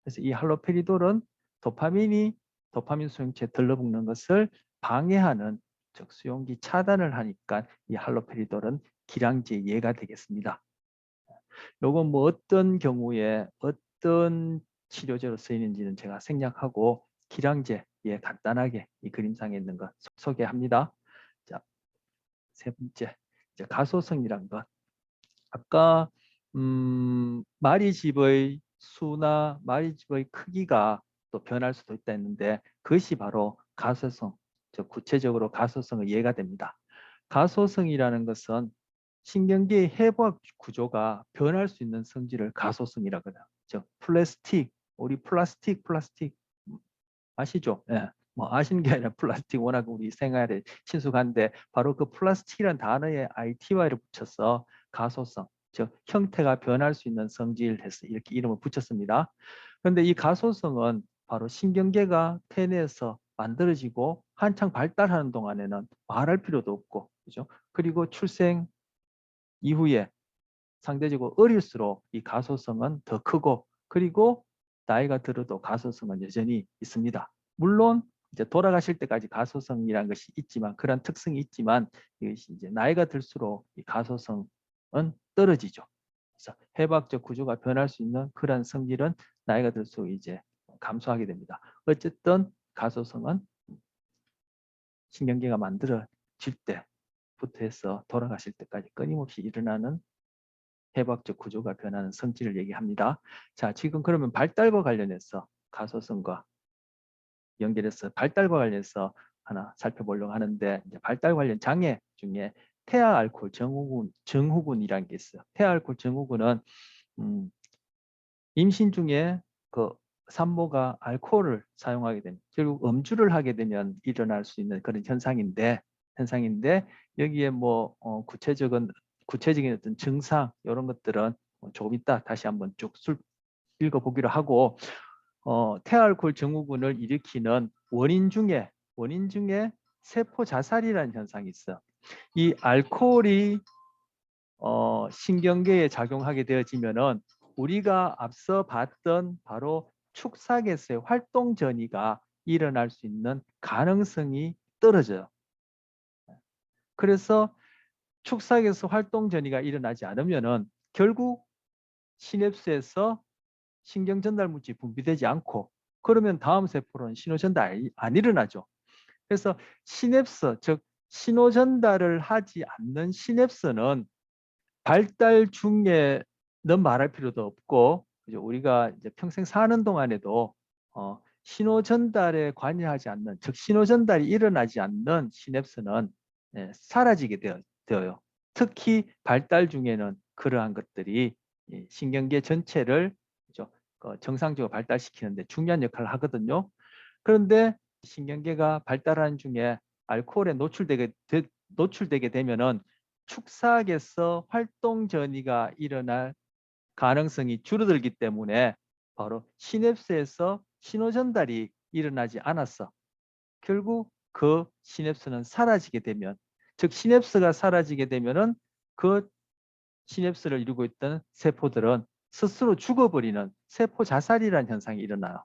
그래서 이 할로페리돌은 도파민 수용체에 들러붙는 것을 방해하는 즉 수용기 차단을 하니까 이 할로페리돌은 기량제의 예가 되겠습니다. 요건 뭐 어떤 경우에 어떤 치료제로 쓰이는지는 제가 생략하고 기량제 예 간단하게 이 그림상에 있는 것 소개합니다. 자, 세 번째 이제 가소성이란 것. 아까 마리집의 수나 마리집의 크기가 또 변할 수도 있다 했는데 그것이 바로 가소성, 즉 구체적으로 가소성의 예가 됩니다. 가소성이라는 것은 신경계의 해부학 구조가 변할 수 있는 성질을 가소성이라고 해요. 즉 플라스틱, 우리 플라스틱 아시죠? 예. 뭐 아시는 게 아니라 플라스틱 워낙 우리 생활에 친숙한데 바로 그 플라스틱이라는 단어에 ITY를 붙여서 가소성, 즉 형태가 변할 수 있는 성질 해서 이렇게 이름을 붙였습니다. 그런데 이 가소성은 바로 신경계가 폐내에서 만들어지고 한창 발달하는 동안에는 말할 필요도 없고, 그죠? 그리고 출생 이후에 상대적으로 어릴수록 이 가소성은 더 크고, 그리고 나이가 들어도 가소성은 여전히 있습니다. 물론 이제 돌아가실 때까지 가소성이라는 것이 있지만, 그런 특성이 있지만, 이것이 이제 나이가 들수록 이 가소성은 떨어지죠. 그래서 해박적 구조가 변할 수 있는 그런 성질은 나이가 들수록 이제 감소하게 됩니다. 어쨌든 가소성은 신경계가 만들어질 때부터 해서 돌아가실 때까지 끊임없이 일어나는 해박적 구조가 변하는 성질을 얘기합니다. 자, 지금 그러면 발달과 관련해서 가소성과 연결해서 발달과 관련해서 하나 살펴보려고 하는데, 이제 발달 관련 장애 중에 태아알코올 증후군이라는 게 있어요. 태아알코올 증후군은 임신 중에 그 산모가 알코올을 사용하게 되면, 결국 음주를 하게 되면 일어날 수 있는 그런 현상인데 여기에 뭐 구체적인 어떤 증상 이런 것들은 조금 이따 다시 한번 쭉 읽어보기로 하고, 태아알코올 증후군을 일으키는 원인 중에 세포 자살이라는 현상이 있어. 이 알코올이 신경계에 작용하게 되어지면은 우리가 앞서 봤던 바로 축삭에서의 활동 전이가 일어날 수 있는 가능성이 떨어져요. 그래서 축삭에서 활동 전이가 일어나지 않으면은 결국 시냅스에서 신경 전달 물질이 분비되지 않고, 그러면 다음 세포로는 신호 전달이 안 일어나죠. 그래서 시냅스, 즉 신호 전달을 하지 않는 시냅스는 발달 중에는 말할 필요도 없고, 우리가 이제 평생 사는 동안에도 신호 전달에 관여하지 않는, 즉 신호 전달이 일어나지 않는 시냅스는 사라지게 되어요. 특히 발달 중에는 그러한 것들이 신경계 전체를 정상적으로 발달시키는데 중요한 역할을 하거든요. 그런데 신경계가 발달하는 중에 알코올에 노출되게 되면은 축삭에서 활동 전이가 일어날 가능성이 줄어들기 때문에 바로 시냅스에서 신호 전달이 일어나지 않았어. 결국 그 시냅스는 사라지게 되면, 즉 시냅스가 사라지게 되면은 그 시냅스를 이루고 있던 세포들은 스스로 죽어버리는 세포 자살이라는 현상이 일어나요.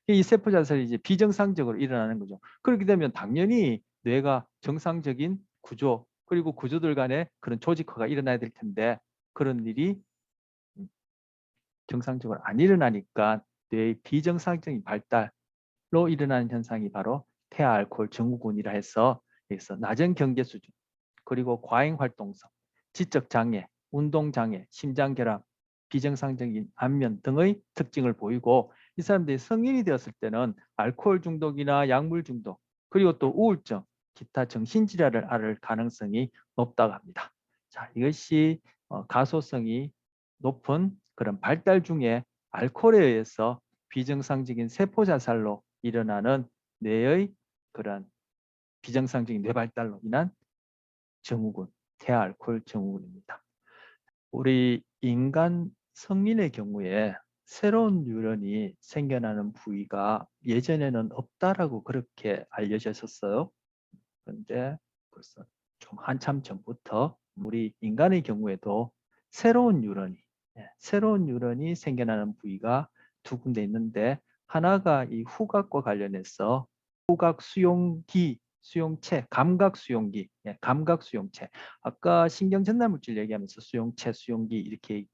이 세포 자살이 이제 비정상적으로 일어나는 거죠. 그렇게 되면 당연히 뇌가 정상적인 구조, 그리고 구조들 간에 그런 조직화가 일어나야 될 텐데, 그런 일이 정상적으로 안 일어나니까 뇌의 비정상적인 발달로 일어나는 현상이 바로 태아알코올 증후군이라 해서, 여기서 낮은 경계 수준, 그리고 과잉 활동성, 지적 장애, 운동 장애, 심장 결함, 비정상적인 안면 등의 특징을 보이고, 이 사람들이 성인이 되었을 때는 알코올 중독이나 약물 중독, 그리고 또 우울증, 기타 정신질환을 앓을 가능성이 높다고 합니다. 자, 이것이 가소성이 높은 그런 발달 중에 알코올에 의해서 비정상적인 세포 자살로 일어나는 뇌의 그런 비정상적인 뇌발달로 인한 증후군, 태아알코올 증후군입니다. 우리 인간 성인의 경우에 새로운 뉴런이 생겨나는 부위가 예전에는 없다라고 그렇게 알려져 있었어요. 그런데 벌써 좀 한참 전부터 우리 인간의 경우에도 새로운 뉴런이 생겨나는 부위가 두 군데 있는데, 하나가 이 후각과 관련해서 후각 수용기, 수용체, 감각 수용기, 감각 수용체. 아까 신경 전달 물질 얘기하면서 수용체, 수용기 이렇게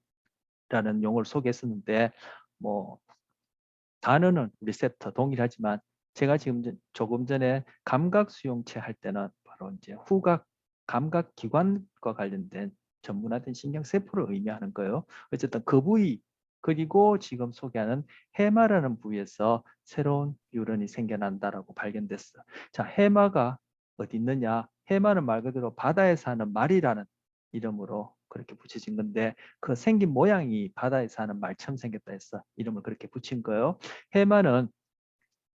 라는 용어를 소개했었는데, 뭐 단어는 리셉터 동일하지만 제가 지금 조금 전에 감각 수용체 할 때는 바로 이제 후각 감각 기관과 관련된 전문화된 신경세포를 의미하는 거예요. 어쨌든 그 부위, 그리고 지금 소개하는 해마라는 부위에서 새로운 뉴런이 생겨난다라고 발견됐어. 자, 해마가 어디 있느냐? 해마는 말 그대로 바다에 사는 말이라는 이름으로 그렇게 붙여진 건데, 그 생긴 모양이 바다에 사는 말처럼 생겼다 해서 이름을 그렇게 붙인 거예요. 해마는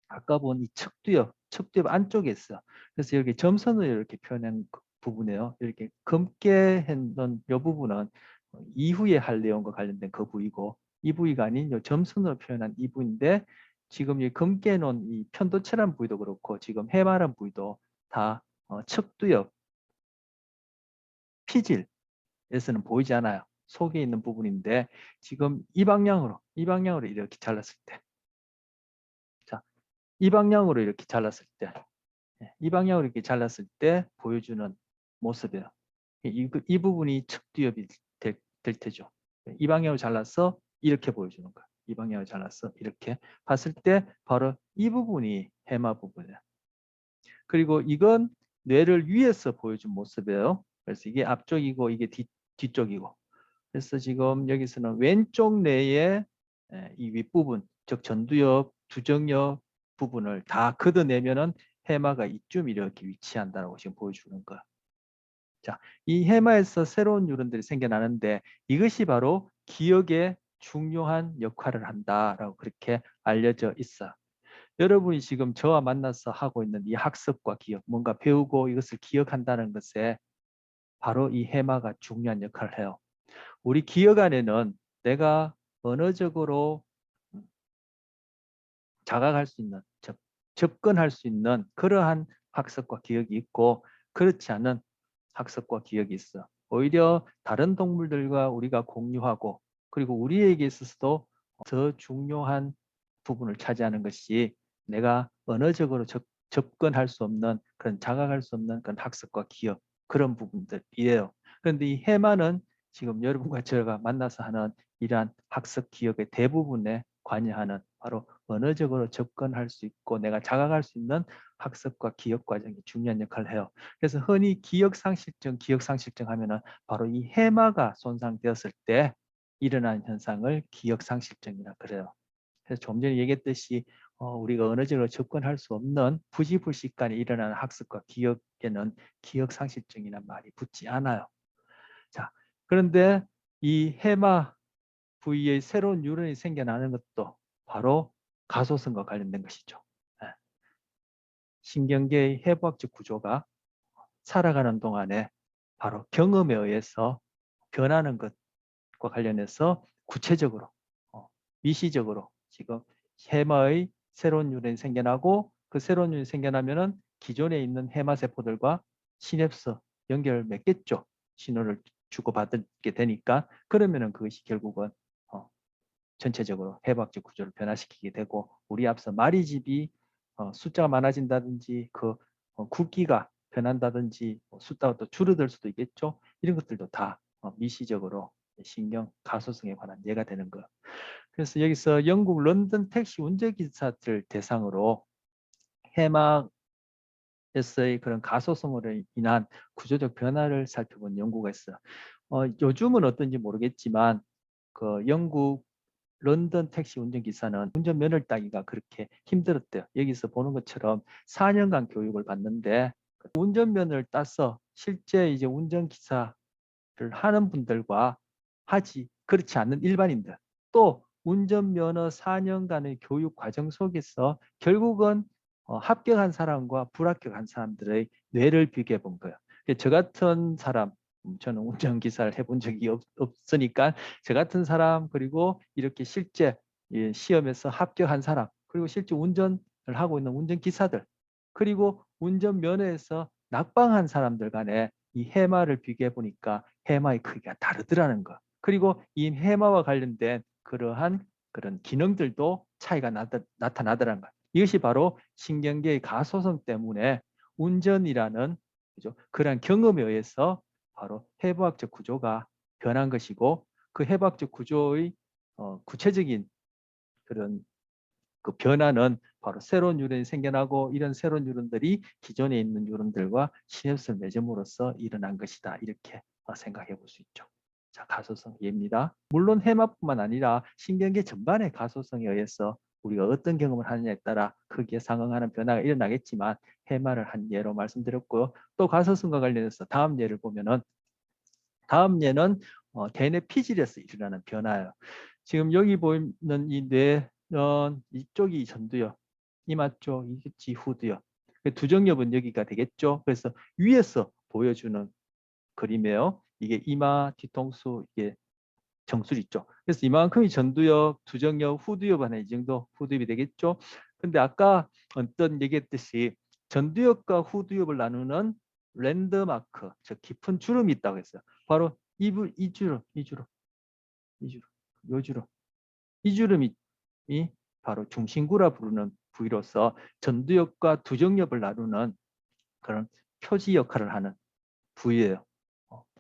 아까 본 이 척두엽 안쪽에 있어. 그래서 여기 점선을 이렇게 표현한 부분이에요. 이렇게 검게 했던 이 부분은 이후에 할 내용과 관련된 그 부위고, 이 부위가 아닌 이 점선으로 표현한 이 부위인데, 지금 이 검게 해놓은 이 편도체란 부위도 그렇고 지금 해마란 부위도 다 척두엽 피질에서는 보이지 않아요. 속에 있는 부분인데 지금 이 방향으로 이렇게 잘랐을 때, 자, 이 방향으로 이렇게 잘랐을 때, 이 방향으로 이렇게 잘랐을 때 보여주는 모습이에요. 이 부분이 측두엽이 될 테죠. 이 방향으로 잘라서 이렇게 보여주는 거예요. 이 방향으로 잘라서 이렇게 봤을 때 바로 이 부분이 해마 부분이에요. 그리고 이건 뇌를 위에서 보여준 모습이에요. 그래서 이게 앞쪽이고 이게 뒤쪽이고. 그래서 지금 여기서는 왼쪽 뇌의 이 윗부분, 즉 전두엽, 두정엽 부분을 다 걷어내면은 해마가 이쯤 이렇게 위치한다고 지금 보여주는 거야. 자, 이 해마에서 새로운 뉴런들이 생겨나는데 이것이 바로 기억에 중요한 역할을 한다라고 그렇게 알려져 있어. 여러분이 지금 저와 만나서 하고 있는 이 학습과 기억, 뭔가 배우고 이것을 기억한다는 것에 바로 이 해마가 중요한 역할을 해요. 우리 기억 안에는 내가 언어적으로 자각할 수 있는, 접근할 수 있는 그러한 학습과 기억이 있고 그렇지 않은 학습과 기억이 있어. 오히려 다른 동물들과 우리가 공유하고 그리고 우리에게 있어서도 더 중요한 부분을 차지하는 것이 내가 언어적으로 접근할 수 없는 그런 자각할 수 없는 그런 학습과 기억 그런 부분들이에요. 그런데 이 해마는 지금 여러분과 제가 만나서 하는 이러한 학습 기억의 대부분에 관여하는 바로 언어적으로 접근할 수 있고 내가 자각할 수 있는 학습과 기억 과정이 중요한 역할을 해요. 그래서 흔히 기억상실증 하면은 바로 이 해마가 손상되었을 때 일어나는 현상을 기억상실증이라 그래요. 그래서 좀 전에 얘기했듯이 우리가 언어적으로 접근할 수 없는 부지불식간에 일어나는 학습과 기억에는 기억상실증이라는 말이 붙지 않아요. 자, 그런데 이 해마 부위의 새로운 뉴런이 생겨나는 것도 바로 가소성과 관련된 것이죠. 예. 신경계의 해부학적 구조가 살아가는 동안에 바로 경험에 의해서 변하는 것과 관련해서 구체적으로 미시적으로 지금 해마의 새로운 뉴런이 생겨나고 그 새로운 뉴런이 생겨나면은 기존에 있는 해마 세포들과 시냅스 연결을 맺겠죠. 신호를 주고받게 되니까 그러면은 그것이 결국은 전체적으로 해부학적 구조를 변화시키게 되고 우리 앞서 마리집이 숫자가 많아진다든지 그 굵기가 변한다든지 숫자가 또 줄어들 수도 있겠죠. 이런 것들도 다 미시적으로 신경 가소성에 관한 예가 되는 거. 그래서 여기서 영국 런던 택시 운전기사들 대상으로 해마에서의 그런 가소성으로 인한 구조적 변화를 살펴본 연구가 있어요. 요즘은 어떤지 모르겠지만 그 영국 런던 택시 운전기사는 운전면허를 따기가 그렇게 힘들었대요. 여기서 보는 것처럼 4년간 교육을 받는데 운전면허를 따서 실제 이제 운전기사를 하는 분들과 그렇지 않는 일반인들 또 운전면허 4년간의 교육 과정 속에서 결국은 합격한 사람과 불합격한 사람들의 뇌를 비교해 본 거예요. 저 같은 사람 저는 운전기사를 해본 적이 없으니까 저 같은 사람 그리고 이렇게 실제 시험에서 합격한 사람 그리고 실제 운전을 하고 있는 운전기사들 그리고 운전면허에서 낙방한 사람들 간에 이 해마를 비교해 보니까 해마의 크기가 다르더라는 거. 그리고 이 해마와 관련된 그러한 그런 기능들도 차이가 나타나더라는 거. 이것이 바로 신경계의 가소성 때문에 운전이라는 그죠? 그러한 경험에 의해서 바로 해부학적 구조가 변한 것이고 그 해부학적 구조의 구체적인 그런 그 변화는 바로 새로운 뉴런이 생겨나고 이런 새로운 뉴런들이 기존에 있는 뉴런들과 시냅스를 맺음으로써 일어난 것이다. 이렇게 생각해 볼 수 있죠. 자, 가소성 예입니다. 물론 해마뿐만 아니라 신경계 전반의 가소성에 의해서 우리가 어떤 경험을 하느냐에 따라 크기에 상응하는 변화가 일어나겠지만 해마를 한 예로 말씀드렸고요. 또 가소성과 관련해서 다음 예를 보면은 다음 예는 대뇌 피질에서 일어나는 변화예요. 지금 여기 보이는 이 뇌, 이쪽이 전두엽, 이마 쪽, 이겠지 후두엽. 두정엽은 여기가 되겠죠. 그래서 위에서 보여주는 그림이에요. 이게 이마, 뒤통수, 이게 정수리 있죠. 그래서 이만큼이 전두엽, 두정엽, 후두엽 하나 이 정도 후두엽이 되겠죠. 근데 아까 어떤 얘기했듯이 전두엽과 후두엽을 나누는 랜드마크, 즉 깊은 주름이 있다고 했어요. 바로 이 주름, 요 주름. 이 주름이 바로 중심구라 부르는 부위로서 전두엽과 두정엽을 나누는 그런 표지 역할을 하는 부위예요.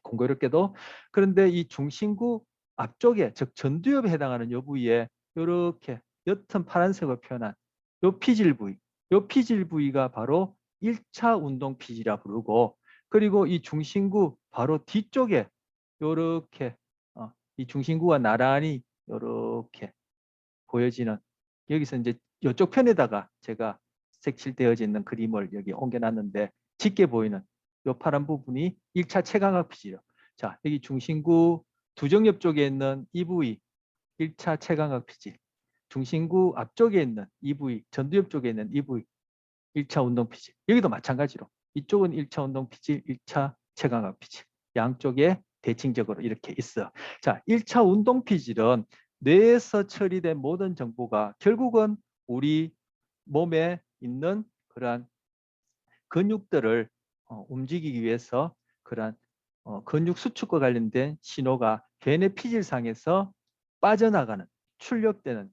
공교롭게도. 그런데 이 중심구 앞쪽에, 즉 전두엽에 해당하는 이 부위에 이렇게 옅은 파란색으로 표현한 이 피질 부위, 이 피질 부위가 바로 1차 운동 피지라 부르고, 그리고 이 중심구 바로 뒤쪽에 이렇게 이 중심구가 나란히 이렇게 보여지는, 여기서 이제 이쪽 편에다가 제가 색칠되어져 있는 그림을 여기 옮겨놨는데 짙게 보이는 이 파란 부분이 1차 채광학 피지요. 자, 여기 중심구 두정엽 쪽에 있는 이 부위 1차 채광학 피지, 중심구 앞쪽에 있는 이 부위, 전두엽 쪽에 있는 이 부위 1차 운동 피지. 여기도 마찬가지로 이쪽은 1차 운동 피지, 1차 채광학 피지. 양쪽에 대칭적으로 이렇게 있어요. 자, 1차 운동 피질은 뇌에서 처리된 모든 정보가 결국은 우리 몸에 있는 그러한 근육들을 움직이기 위해서 그러한 근육 수축과 관련된 신호가 괴뇌 피질상에서 빠져나가는, 출력되는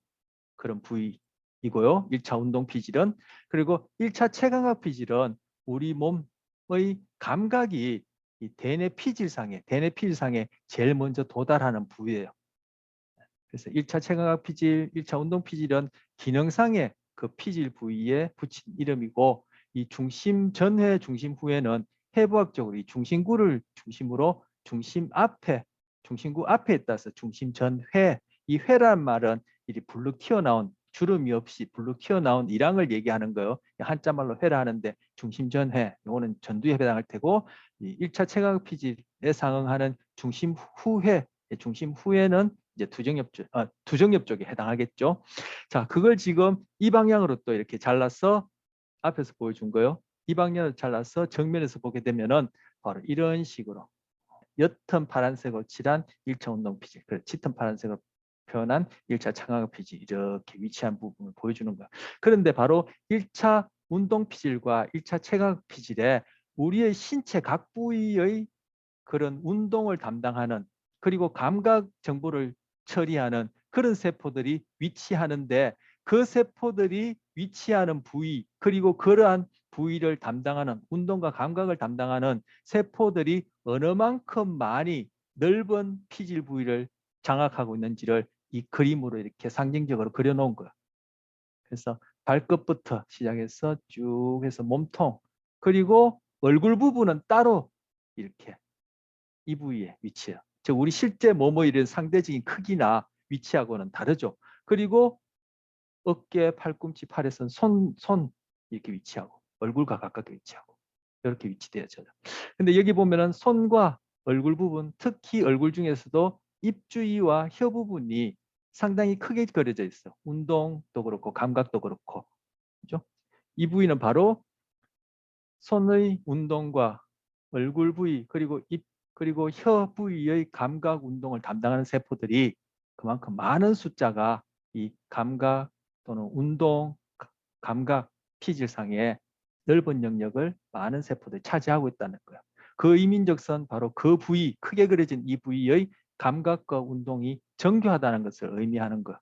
그런 부위이고요. 1차 운동 피질은. 그리고 1차 채광학 피질은 우리 몸의 감각이 이 대뇌 피질상에 제일 먼저 도달하는 부위예요. 그래서 1차 채광학 피질, 1차 운동 피질은 기능상의 그 피질 부위에 붙인 이름이고, 이 중심 전회, 중심 후에는 해부학적으로 이 중심구를 중심으로 중심구 앞에 따라서 중심 전회, 이 회란 말은 이 불룩 튀어나온, 주름이 없이 불룩 튀어나온 이랑을 얘기하는 거예요. 한자말로 회라 하는데 중심 전회, 이거는 전두에 해당할 테고, 이 1차 채광 피질에 상응하는 중심 후회, 중심 후에는 이제 두정엽 쪽에 해당하겠죠. 자, 그걸 지금 이 방향으로 또 이렇게 잘라서 앞에서 보여준 거요. 이 방향으로 잘라서 정면에서 보게 되면은 바로 이런 식으로 옅은 파란색으로 칠한 1차 운동 피질, 짙은 파란색으로 표현한 1차 창광 피질, 이렇게 위치한 부분을 보여주는 거야. 그런데 바로 1차 운동 피질과 1차 채광 피질에 우리의 신체 각 부위의 그런 운동을 담당하는, 그리고 감각 정보를 처리하는 그런 세포들이 위치하는데, 그 세포들이 위치하는 부위, 그리고 그러한 부위를 담당하는, 운동과 감각을 담당하는 세포들이 어느 만큼 많이 넓은 피질 부위를 장악하고 있는지를 이 그림으로 이렇게 상징적으로 그려놓은 거야. 그래서 발끝부터 시작해서 쭉 해서 몸통, 그리고 얼굴 부분은 따로 이렇게 이 부위에 위치해요. 즉 우리 실제 몸의 이런 상대적인 크기나 위치하고는 다르죠. 그리고 어깨, 팔꿈치, 팔에서는 손 이렇게 위치하고, 얼굴과 가깝게 위치하고, 이렇게 위치되어져요. 근데 여기 보면은 손과 얼굴 부분, 특히 얼굴 중에서도 입 주위와 혀 부분이 상당히 크게 그려져 있어. 운동도 그렇고 감각도 그렇고, 그죠? 이 부위는 바로 손의 운동과 얼굴 부위, 그리고 입, 그리고 혀 부위의 감각 운동을 담당하는 세포들이 그만큼 많은 숫자가 이 감각 또는 운동, 감각 피질상의 넓은 영역을 많은 세포들이 차지하고 있다는 거예요. 그 이민적선 바로 그 부위, 크게 그려진 이 부위의 감각과 운동이 정교하다는 것을 의미하는 것.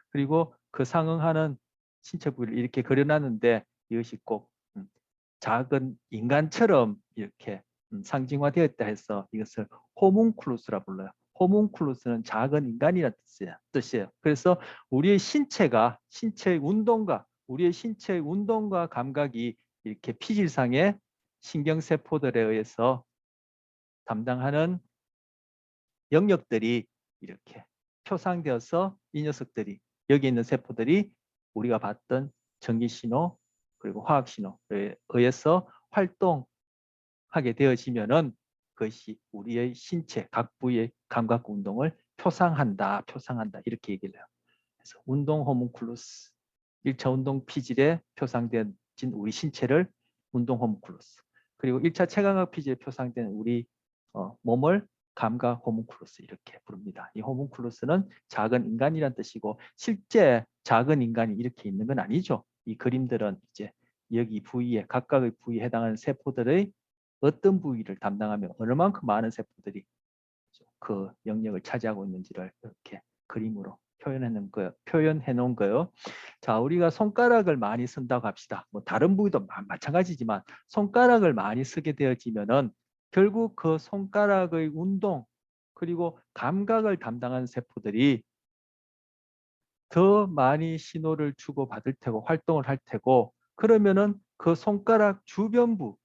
그리고 그 상응하는 신체 부위를 이렇게 그려놨는데 이것이 꼭 작은 인간처럼 이렇게 상징화되었다 해서 이것을 호문클루스라 불러요. 호문클루스는 작은 인간이라는 뜻이에요. 그래서 우리의 신체의 운동과 감각이 이렇게 피질상의 신경세포들에 의해서 담당하는 영역들이 이렇게 표상되어서 이 녀석들이, 여기 있는 세포들이 우리가 봤던 전기신호 그리고 화학신호에 의해서 활동하게 되어지면은 그것이 우리의 신체 각 부위의 감각 운동을 표상한다 이렇게 얘기를 해요. 그래서 운동 호문클루스, 1차 운동 피질에 표상된 우리 신체를 운동 호문클루스, 그리고 1차 체감각 피질에 표상된 우리 몸을 감각 호문클루스 이렇게 부릅니다. 이 호문클루스는 작은 인간이란 뜻이고 실제 작은 인간이 이렇게 있는 건 아니죠. 이 그림들은 이제 여기 부위에 각각의 부위에 해당하는 세포들의 어떤 부위를 담당하며 얼마만큼 많은 세포들이 그 영역을 차지하고 있는지를 이렇게 그림으로 표현해 놓은 거예요. 자, 우리가 손가락을 많이 쓴다고 합시다. 뭐 다른 부위도 마찬가지지만 손가락을 많이 쓰게 되어지면은 결국 그 손가락의 운동 그리고 감각을 담당하는 세포들이 더 많이 신호를 주고 받을 테고 활동을 할 테고, 그러면은 그 손가락 주변부에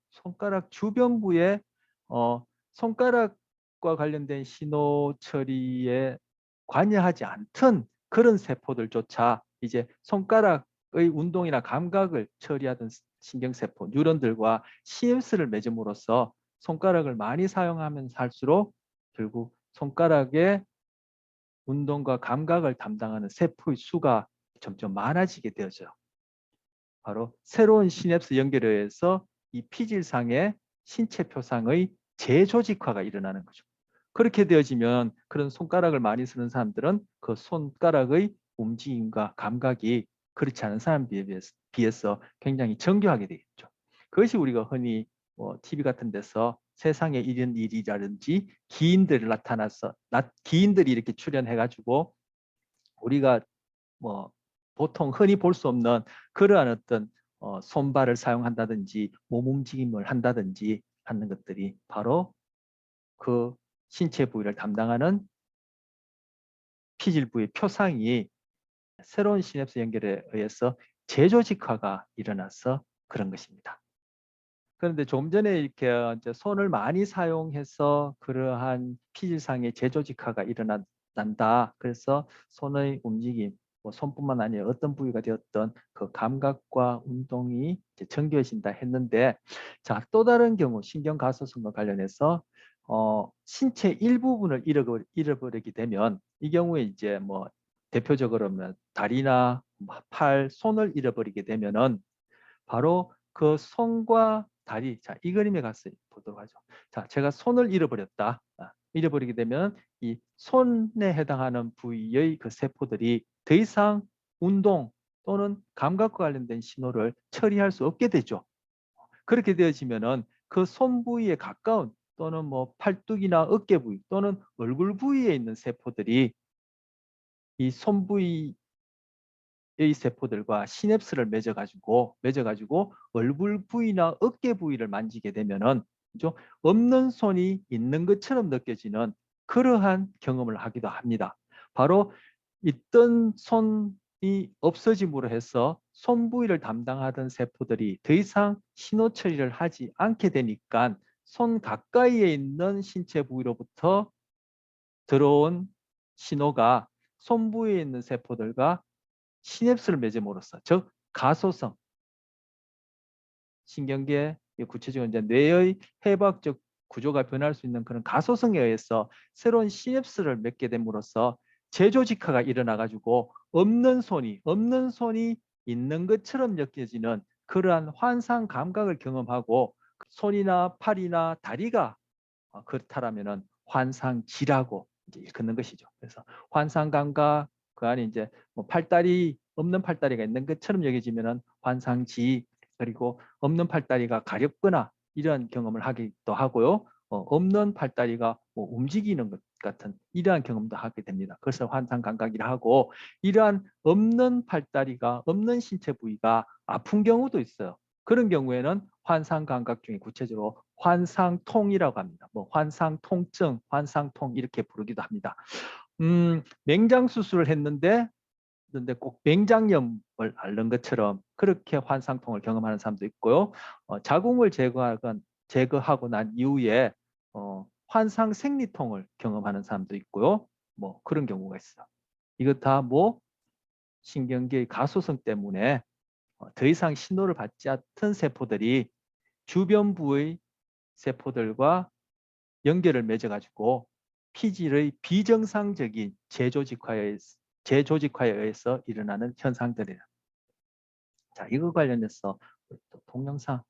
손가락과 관련된 신호 처리에 관여하지 않던 그런 세포들조차 이제 손가락의 운동이나 감각을 처리하던 신경세포, 뉴런들과 시냅스를 맺음으로써 손가락을 많이 사용하면 할수록 결국 손가락의 운동과 감각을 담당하는 세포의 수가 점점 많아지게 되어져요. 바로 새로운 시냅스 연결에 의해서 이 피질상의 신체 표상의 재조직화가 일어나는 거죠. 그렇게 되어지면 그런 손가락을 많이 쓰는 사람들은 그 손가락의 움직임과 감각이 그렇지 않은 사람에 비해서 굉장히 정교하게 되겠죠. 그것이 우리가 흔히 TV 같은 데서 세상에 이런 일이라든지 기인들이 이렇게 출연해가지고 우리가 뭐 보통 흔히 볼 수 없는 그러한 어떤 손발을 사용한다든지 몸 움직임을 한다든지 하는 것들이 바로 그 신체 부위를 담당하는 피질 부위 표상이 새로운 시냅스 연결에 의해서 재조직화가 일어나서 그런 것입니다. 그런데 조금 전에 이렇게 이제 손을 많이 사용해서 그러한 피질상의 재조직화가 일어난다. 그래서 손의 움직임, 뭐 손뿐만 아니라 어떤 부위가 되었던 그 감각과 운동이 이제 정교해진다 했는데, 자, 또 다른 경우 신경가소성과 관련해서 신체 일부분을 잃어버리게 되면, 이 경우에 이제 뭐 대표적으로는 다리나 팔, 손을 잃어버리게 되면은 바로 그 손과 다리, 자, 이 그림에 가서 보도록 하죠. 자, 제가 손을 잃어버렸다. 잃어버리게 되면 이 손에 해당하는 부위의 그 세포들이 더 이상 운동 또는 감각과 관련된 신호를 처리할 수 없게 되죠. 그렇게 되어지면은 그 손 부위에 가까운 또는 뭐 팔뚝이나 어깨 부위 또는 얼굴 부위에 있는 세포들이 이 손 부위 의 세포들과 시냅스를 맺어가지고 얼굴 부위나 어깨 부위를 만지게 되면은 그죠? 없는 손이 있는 것처럼 느껴지는 그러한 경험을 하기도 합니다. 바로 있던 손이 없어짐으로 해서 손 부위를 담당하던 세포들이 더 이상 신호 처리를 하지 않게 되니까 손 가까이에 있는 신체 부위로부터 들어온 신호가 손 부위에 있는 세포들과 시냅스를 맺음으로써, 즉 가소성 신경계, 구체적으로 이제 뇌의 해부학적 구조가 변할 수 있는 그런 가소성에 의해서 새로운 시냅스를 맺게 됨으로써 재조직화가 일어나 가지고 없는 손이 있는 것처럼 느껴지는 그러한 환상 감각을 경험하고, 손이나 팔이나 다리가 그렇다라면은 환상지라고 이제 일컫는 것이죠. 그래서 환상 감각, 그 안에 이제 뭐 팔다리, 없는 팔다리가 있는 것처럼 여겨지면은 환상지, 그리고 없는 팔다리가 가렵거나 이러한 경험을 하기도 하고요. 없는 팔다리가 뭐 움직이는 것 같은 이러한 경험도 하게 됩니다. 그래서 환상 감각이라 하고, 이러한 없는 팔다리가 없는 신체 부위가 아픈 경우도 있어요. 그런 경우에는 환상 감각 중에 구체적으로 환상통이라고 합니다. 뭐 환상통증, 환상통 이렇게 부르기도 합니다. 맹장 수술을 했는데 근데 꼭 맹장염을 앓는 것처럼 그렇게 환상통을 경험하는 사람도 있고요. 자궁을 제거하고 난 이후에 환상 생리통을 경험하는 사람도 있고요. 뭐 그런 경우가 있어요. 이거 다 뭐 신경계의 가소성 때문에 더 이상 신호를 받지 않던 세포들이 주변부의 세포들과 연결을 맺어가지고 피질의 비정상적인 재조직화에 의해서 일어나는 현상들이에요. 자, 이거 관련해서 또 동영상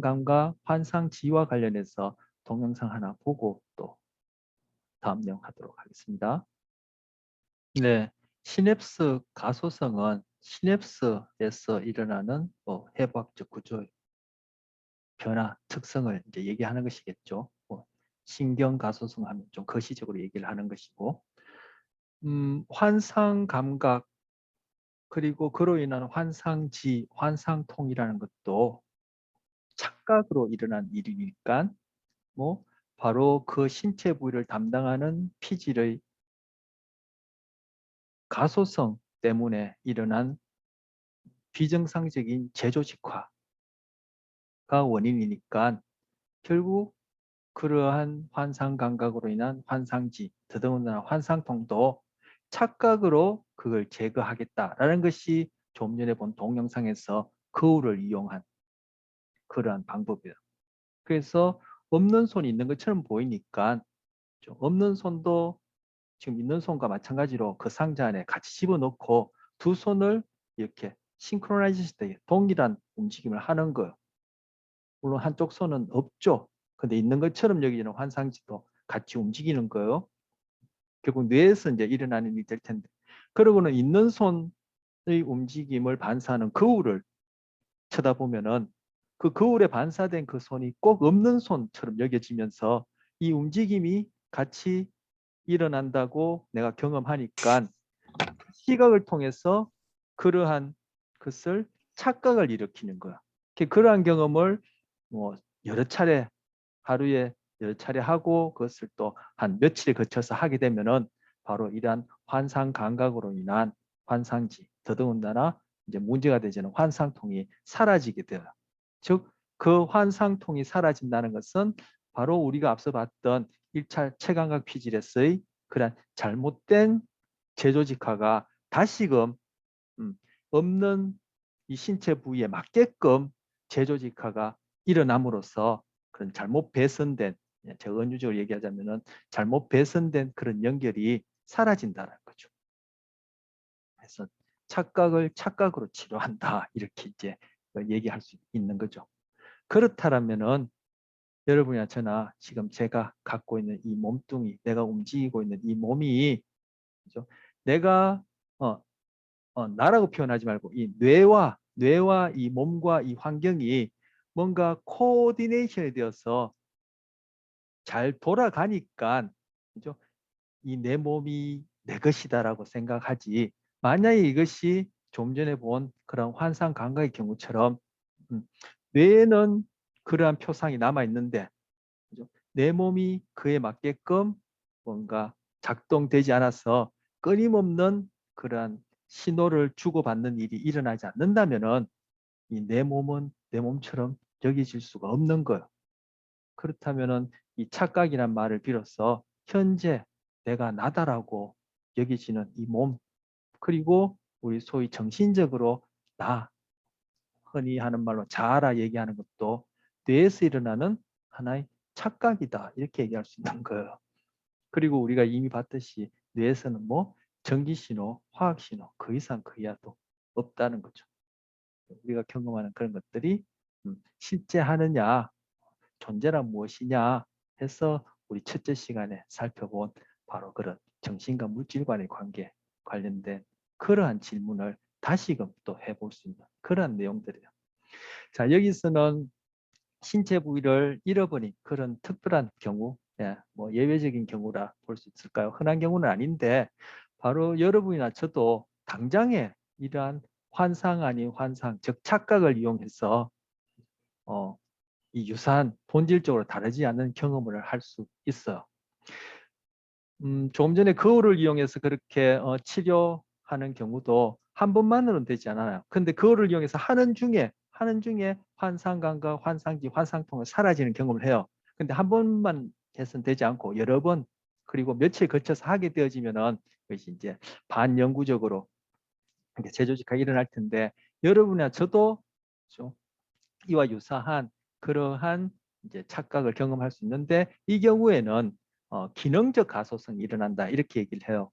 감각 환상지와 관련해서 동영상 하나 보고 또 다음 내용 하도록 하겠습니다. 네, 시냅스 가소성은 시냅스에서 일어나는 해부학적 구조 변화 특성을 이제 얘기하는 것이겠죠. 신경 가소성 하면 좀 거시적으로 얘기를 하는 것이고, 환상 감각 그리고 그로 인한 환상지, 환상통이라는 것도 착각으로 일어난 일이니까 뭐 바로 그 신체 부위를 담당하는 피질의 가소성 때문에 일어난 비정상적인 재조직화가 원인이니까 결국 그러한 환상 감각으로 인한 환상지, 더더군다나 환상통도 착각으로 그걸 제거하겠다라는 것이 좀 전에 본 동영상에서 거울을 이용한 그러한 방법이에요. 그래서 없는 손이 있는 것처럼 보이니까 없는 손도 지금 있는 손과 마찬가지로 그 상자 안에 같이 집어넣고 두 손을 이렇게 싱크로나이즈 때 동일한 움직임을 하는 거예요. 물론 한쪽 손은 없죠. 근데 있는 것처럼 여기는 환상지도 같이 움직이는 거예요. 결국 뇌에서 이제 일어나는 일이 될 텐데. 그러고는 있는 손의 움직임을 반사하는 거울을 쳐다보면은 그 거울에 반사된 그 손이 꼭 없는 손처럼 여겨지면서 이 움직임이 같이 일어난다고 내가 경험하니까 시각을 통해서 그러한 것을 착각을 일으키는 거야. 그러한 경험을 뭐 여러 차례 하루에 여러 차례 하고 그것을 또 한 며칠에 거쳐서 하게 되면은 바로 이러한 환상 감각으로 인한 환상지, 더더군다나 이제 문제가 되지는 환상통이 사라지게 돼요. 즉, 그 환상통이 사라진다는 것은 바로 우리가 앞서 봤던 1차 체감각 피질에서의 그런 잘못된 재조직화가 다시금 없는 이 신체 부위에 맞게끔 재조직화가 일어남으로써 그런 잘못 배선된, 제가 은유적으로 얘기하자면은 잘못 배선된 그런 연결이 사라진다는 거죠. 그래서 착각을 착각으로 치료한다, 이렇게 이제 얘기할 수 있는 거죠. 그렇다면은 여러분이나 저나 지금 제가 갖고 있는 이 몸뚱이, 내가 움직이고 있는 이 몸이, 그죠? 내가 나라고 표현하지 말고 이 뇌와 이 몸과 이 환경이 뭔가 코디네이션이 되어서 잘 돌아가니까, 그죠? 이 내 몸이 내 것이다라고 생각하지, 만약에 이것이 좀 전에 본 그런 환상 감각의 경우처럼 뇌에는 그러한 표상이 남아 있는데, 그죠? 내 몸이 그에 맞게끔 뭔가 작동되지 않아서 끊임없는 그러한 신호를 주고받는 일이 일어나지 않는다면은 이 내 몸은 내 몸처럼 여겨질 수가 없는 거예요. 그렇다면은 이 착각이란 말을 빌어서 현재 내가 나다라고 여기지는 이 몸, 그리고 우리 소위 정신적으로 나, 흔히 하는 말로 자아라 얘기하는 것도 뇌에서 일어나는 하나의 착각이다, 이렇게 얘기할 수 있는 거예요. 그리고 우리가 이미 봤듯이 뇌에서는 뭐 전기신호, 화학신호 그 이상 그 이하도 없다는 거죠. 우리가 경험하는 그런 것들이 실제 하느냐, 존재란 무엇이냐 해서 우리 첫째 시간에 살펴본 바로 그런 정신과 물질 간의 관계 관련된 그러한 질문을 다시금 또 해볼 수 있는 그러한 내용들이에요. 자, 여기서는 신체 부위를 잃어버린 그런 특별한 경우, 뭐 예외적인 경우라 볼 수 있을까요? 흔한 경우는 아닌데 바로 여러분이나 저도 당장에 이러한 환상 아닌 환상, 즉 착각을 이용해서 이 유사한 본질적으로 다르지 않는 경험을 할 수 있어요. 조금 전에 거울을 이용해서 그렇게 치료하는 경우도 한 번만으로는 되지 않아요. 근데 거울을 이용해서 하는 중에 환상감과 환상지, 환상통을 사라지는 경험을 해요. 근데 한 번만 해서는 되지 않고 여러 번, 그리고 며칠 거쳐서 하게 되어지면은 그것이 이제 반영구적으로 재조직화가 일어날 텐데, 여러분이나 저도 이와 유사한 그러한 이제 착각을 경험할 수 있는데, 이 경우에는 기능적 가소성이 일어난다, 이렇게 얘기를 해요.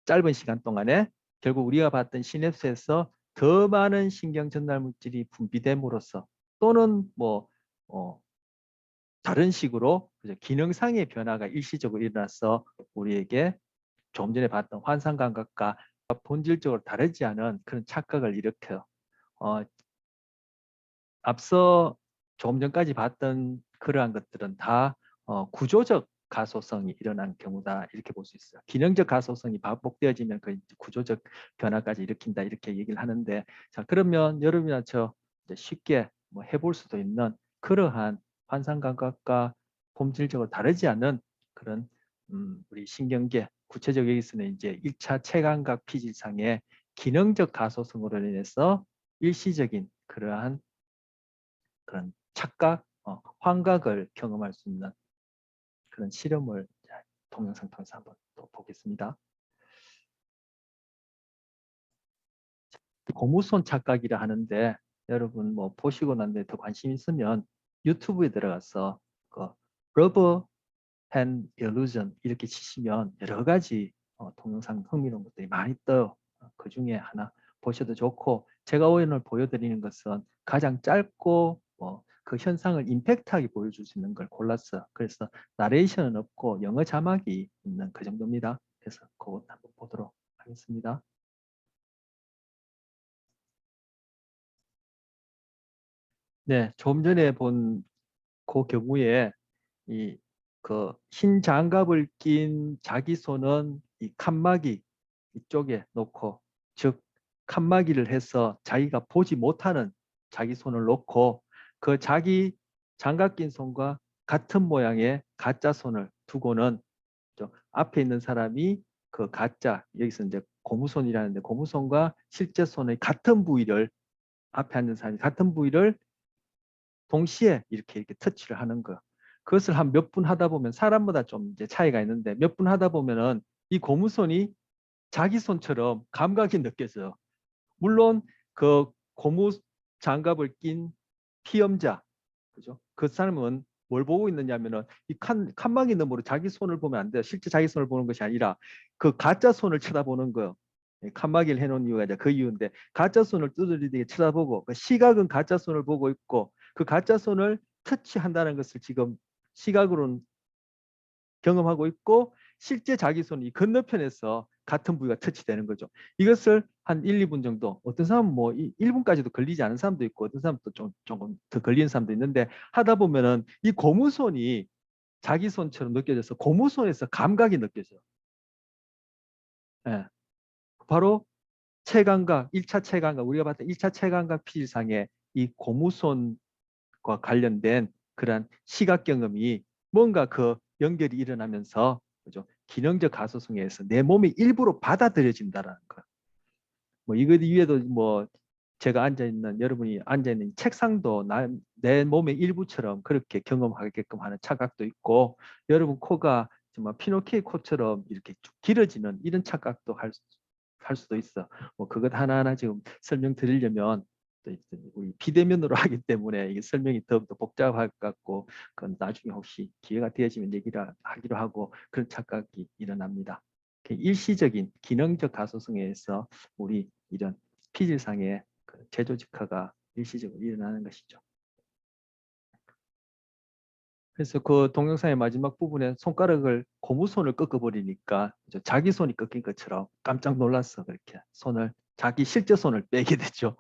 짧은 시간 동안에 결국 우리가 봤던 시냅스에서 더 많은 신경 전달 물질이 분비됨으로써 또는 뭐 다른 식으로 기능상의 변화가 일시적으로 일어나서 우리에게 좀 전에 봤던 환상 감각과 본질적으로 다르지 않은 그런 착각을 일으켜요. 앞서 조금 전까지 봤던 그러한 것들은 다 구조적 가소성이 일어난 경우다 이렇게 볼 수 있어요. 기능적 가소성이 반복되어지면 그 구조적 변화까지 일으킨다 이렇게 얘기를 하는데, 자 그러면 여러분이나 저 쉽게 뭐 해볼 수도 있는 그러한 환상 감각과 본질적으로 다르지 않은 그런 우리 신경계, 구체적으로 여기서는 이제 1차 체감각 피질상의 기능적 가소성으로 인해서 일시적인 그러한 그런 착각, 환각을 경험할 수 있는 그런 실험을 동영상 통해서 한번 또 보겠습니다. 고무손 착각이라 하는데, 여러분 뭐 보시고 난 뒤에 더 관심 있으면 유튜브에 들어가서 그 러버 핸 일루전 이렇게 치시면 여러 가지 동영상 흥미로운 것들이 많이 떠요. 그 중에 하나 보셔도 좋고, 제가 오늘 보여드리는 것은 가장 짧고 그 현상을 임팩트하게 보여줄 수 있는 걸 골랐어요. 그래서 나레이션은 없고 영어 자막이 있는 그 정도입니다. 그래서 그것 한번 보도록 하겠습니다. 네, 좀 전에 본 그 경우에 이 그 흰 장갑을 낀 자기 손은 이 칸막이 이쪽에 놓고, 즉 칸막이를 해서 자기가 보지 못하는 자기 손을 놓고 그 자기 장갑 낀 손과 같은 모양의 가짜 손을 두고는 앞에 있는 사람이 그 가짜, 여기서 이제 고무손이라는데 고무손과 실제 손의 같은 부위를, 앞에 앉은 사람이 같은 부위를 동시에 이렇게 터치를 하는 거. 그것을 한 몇 분 하다 보면, 사람마다 좀 이제 차이가 있는데 몇 분 하다 보면은 이 고무손이 자기 손처럼 감각이 느껴져요. 물론 그 고무 장갑을 낀 피험자, 그죠? 그 사람은 뭘 보고 있느냐면은 이 칸막이 너머로 자기 손을 보면 안 돼요. 실제 자기 손을 보는 것이 아니라 그 가짜 손을 쳐다보는 거예요. 칸막이를 해놓은 이유가 이제 그 이유인데, 가짜 손을 두드리게 쳐다보고 그 시각은 가짜 손을 보고 있고 그 가짜 손을 터치한다는 것을 지금 시각으로는 경험하고 있고, 실제 자기 손이 건너편에서 같은 부위가 터치되는 거죠. 이것을 한 1, 2분 정도, 어떤 사람은 뭐 1분까지도 걸리지 않은 사람도 있고 어떤 사람은 또 조금 더 걸리는 사람도 있는데, 하다 보면은 이 고무손이 자기 손처럼 느껴져서 고무손에서 감각이 느껴져요. 예. 바로 체감각, 1차 체감각, 우리가 봤던 1차 체감각 피질상의 이 고무손과 관련된 그런 시각 경험이 뭔가 그 연결이 일어나면서, 그죠? 기능적 가소성에 의해서 내 몸의 일부로 받아들여진다라는 거. 뭐 이거 이외에도 뭐 제가 앉아 있는, 여러분이 앉아 있는 책상도 내 몸의 일부처럼 그렇게 경험하게끔 하는 착각도 있고, 여러분 코가 정말 피노키의 코처럼 이렇게 쭉 길어지는 이런 착각도 할 수도 있어. 뭐 그것 하나하나 지금 설명드리려면 또 우리 비대면으로 하기 때문에 이게 설명이 더욱더 복잡할 것 같고, 그건 나중에 혹시 기회가 되어지면 얘기를 하기로 하고, 그런 착각이 일어납니다. 일시적인 기능적 가소성에 의해서 우리 이런 피질상의 그 제조직화가 일시적으로 일어나는 것이죠. 그래서 그 동영상의 마지막 부분에 손가락을 고무손을 꺾어버리니까 자기 손이 꺾인 것처럼 깜짝 놀랐어. 그렇게 손을, 자기 실제 손을 빼게 됐죠.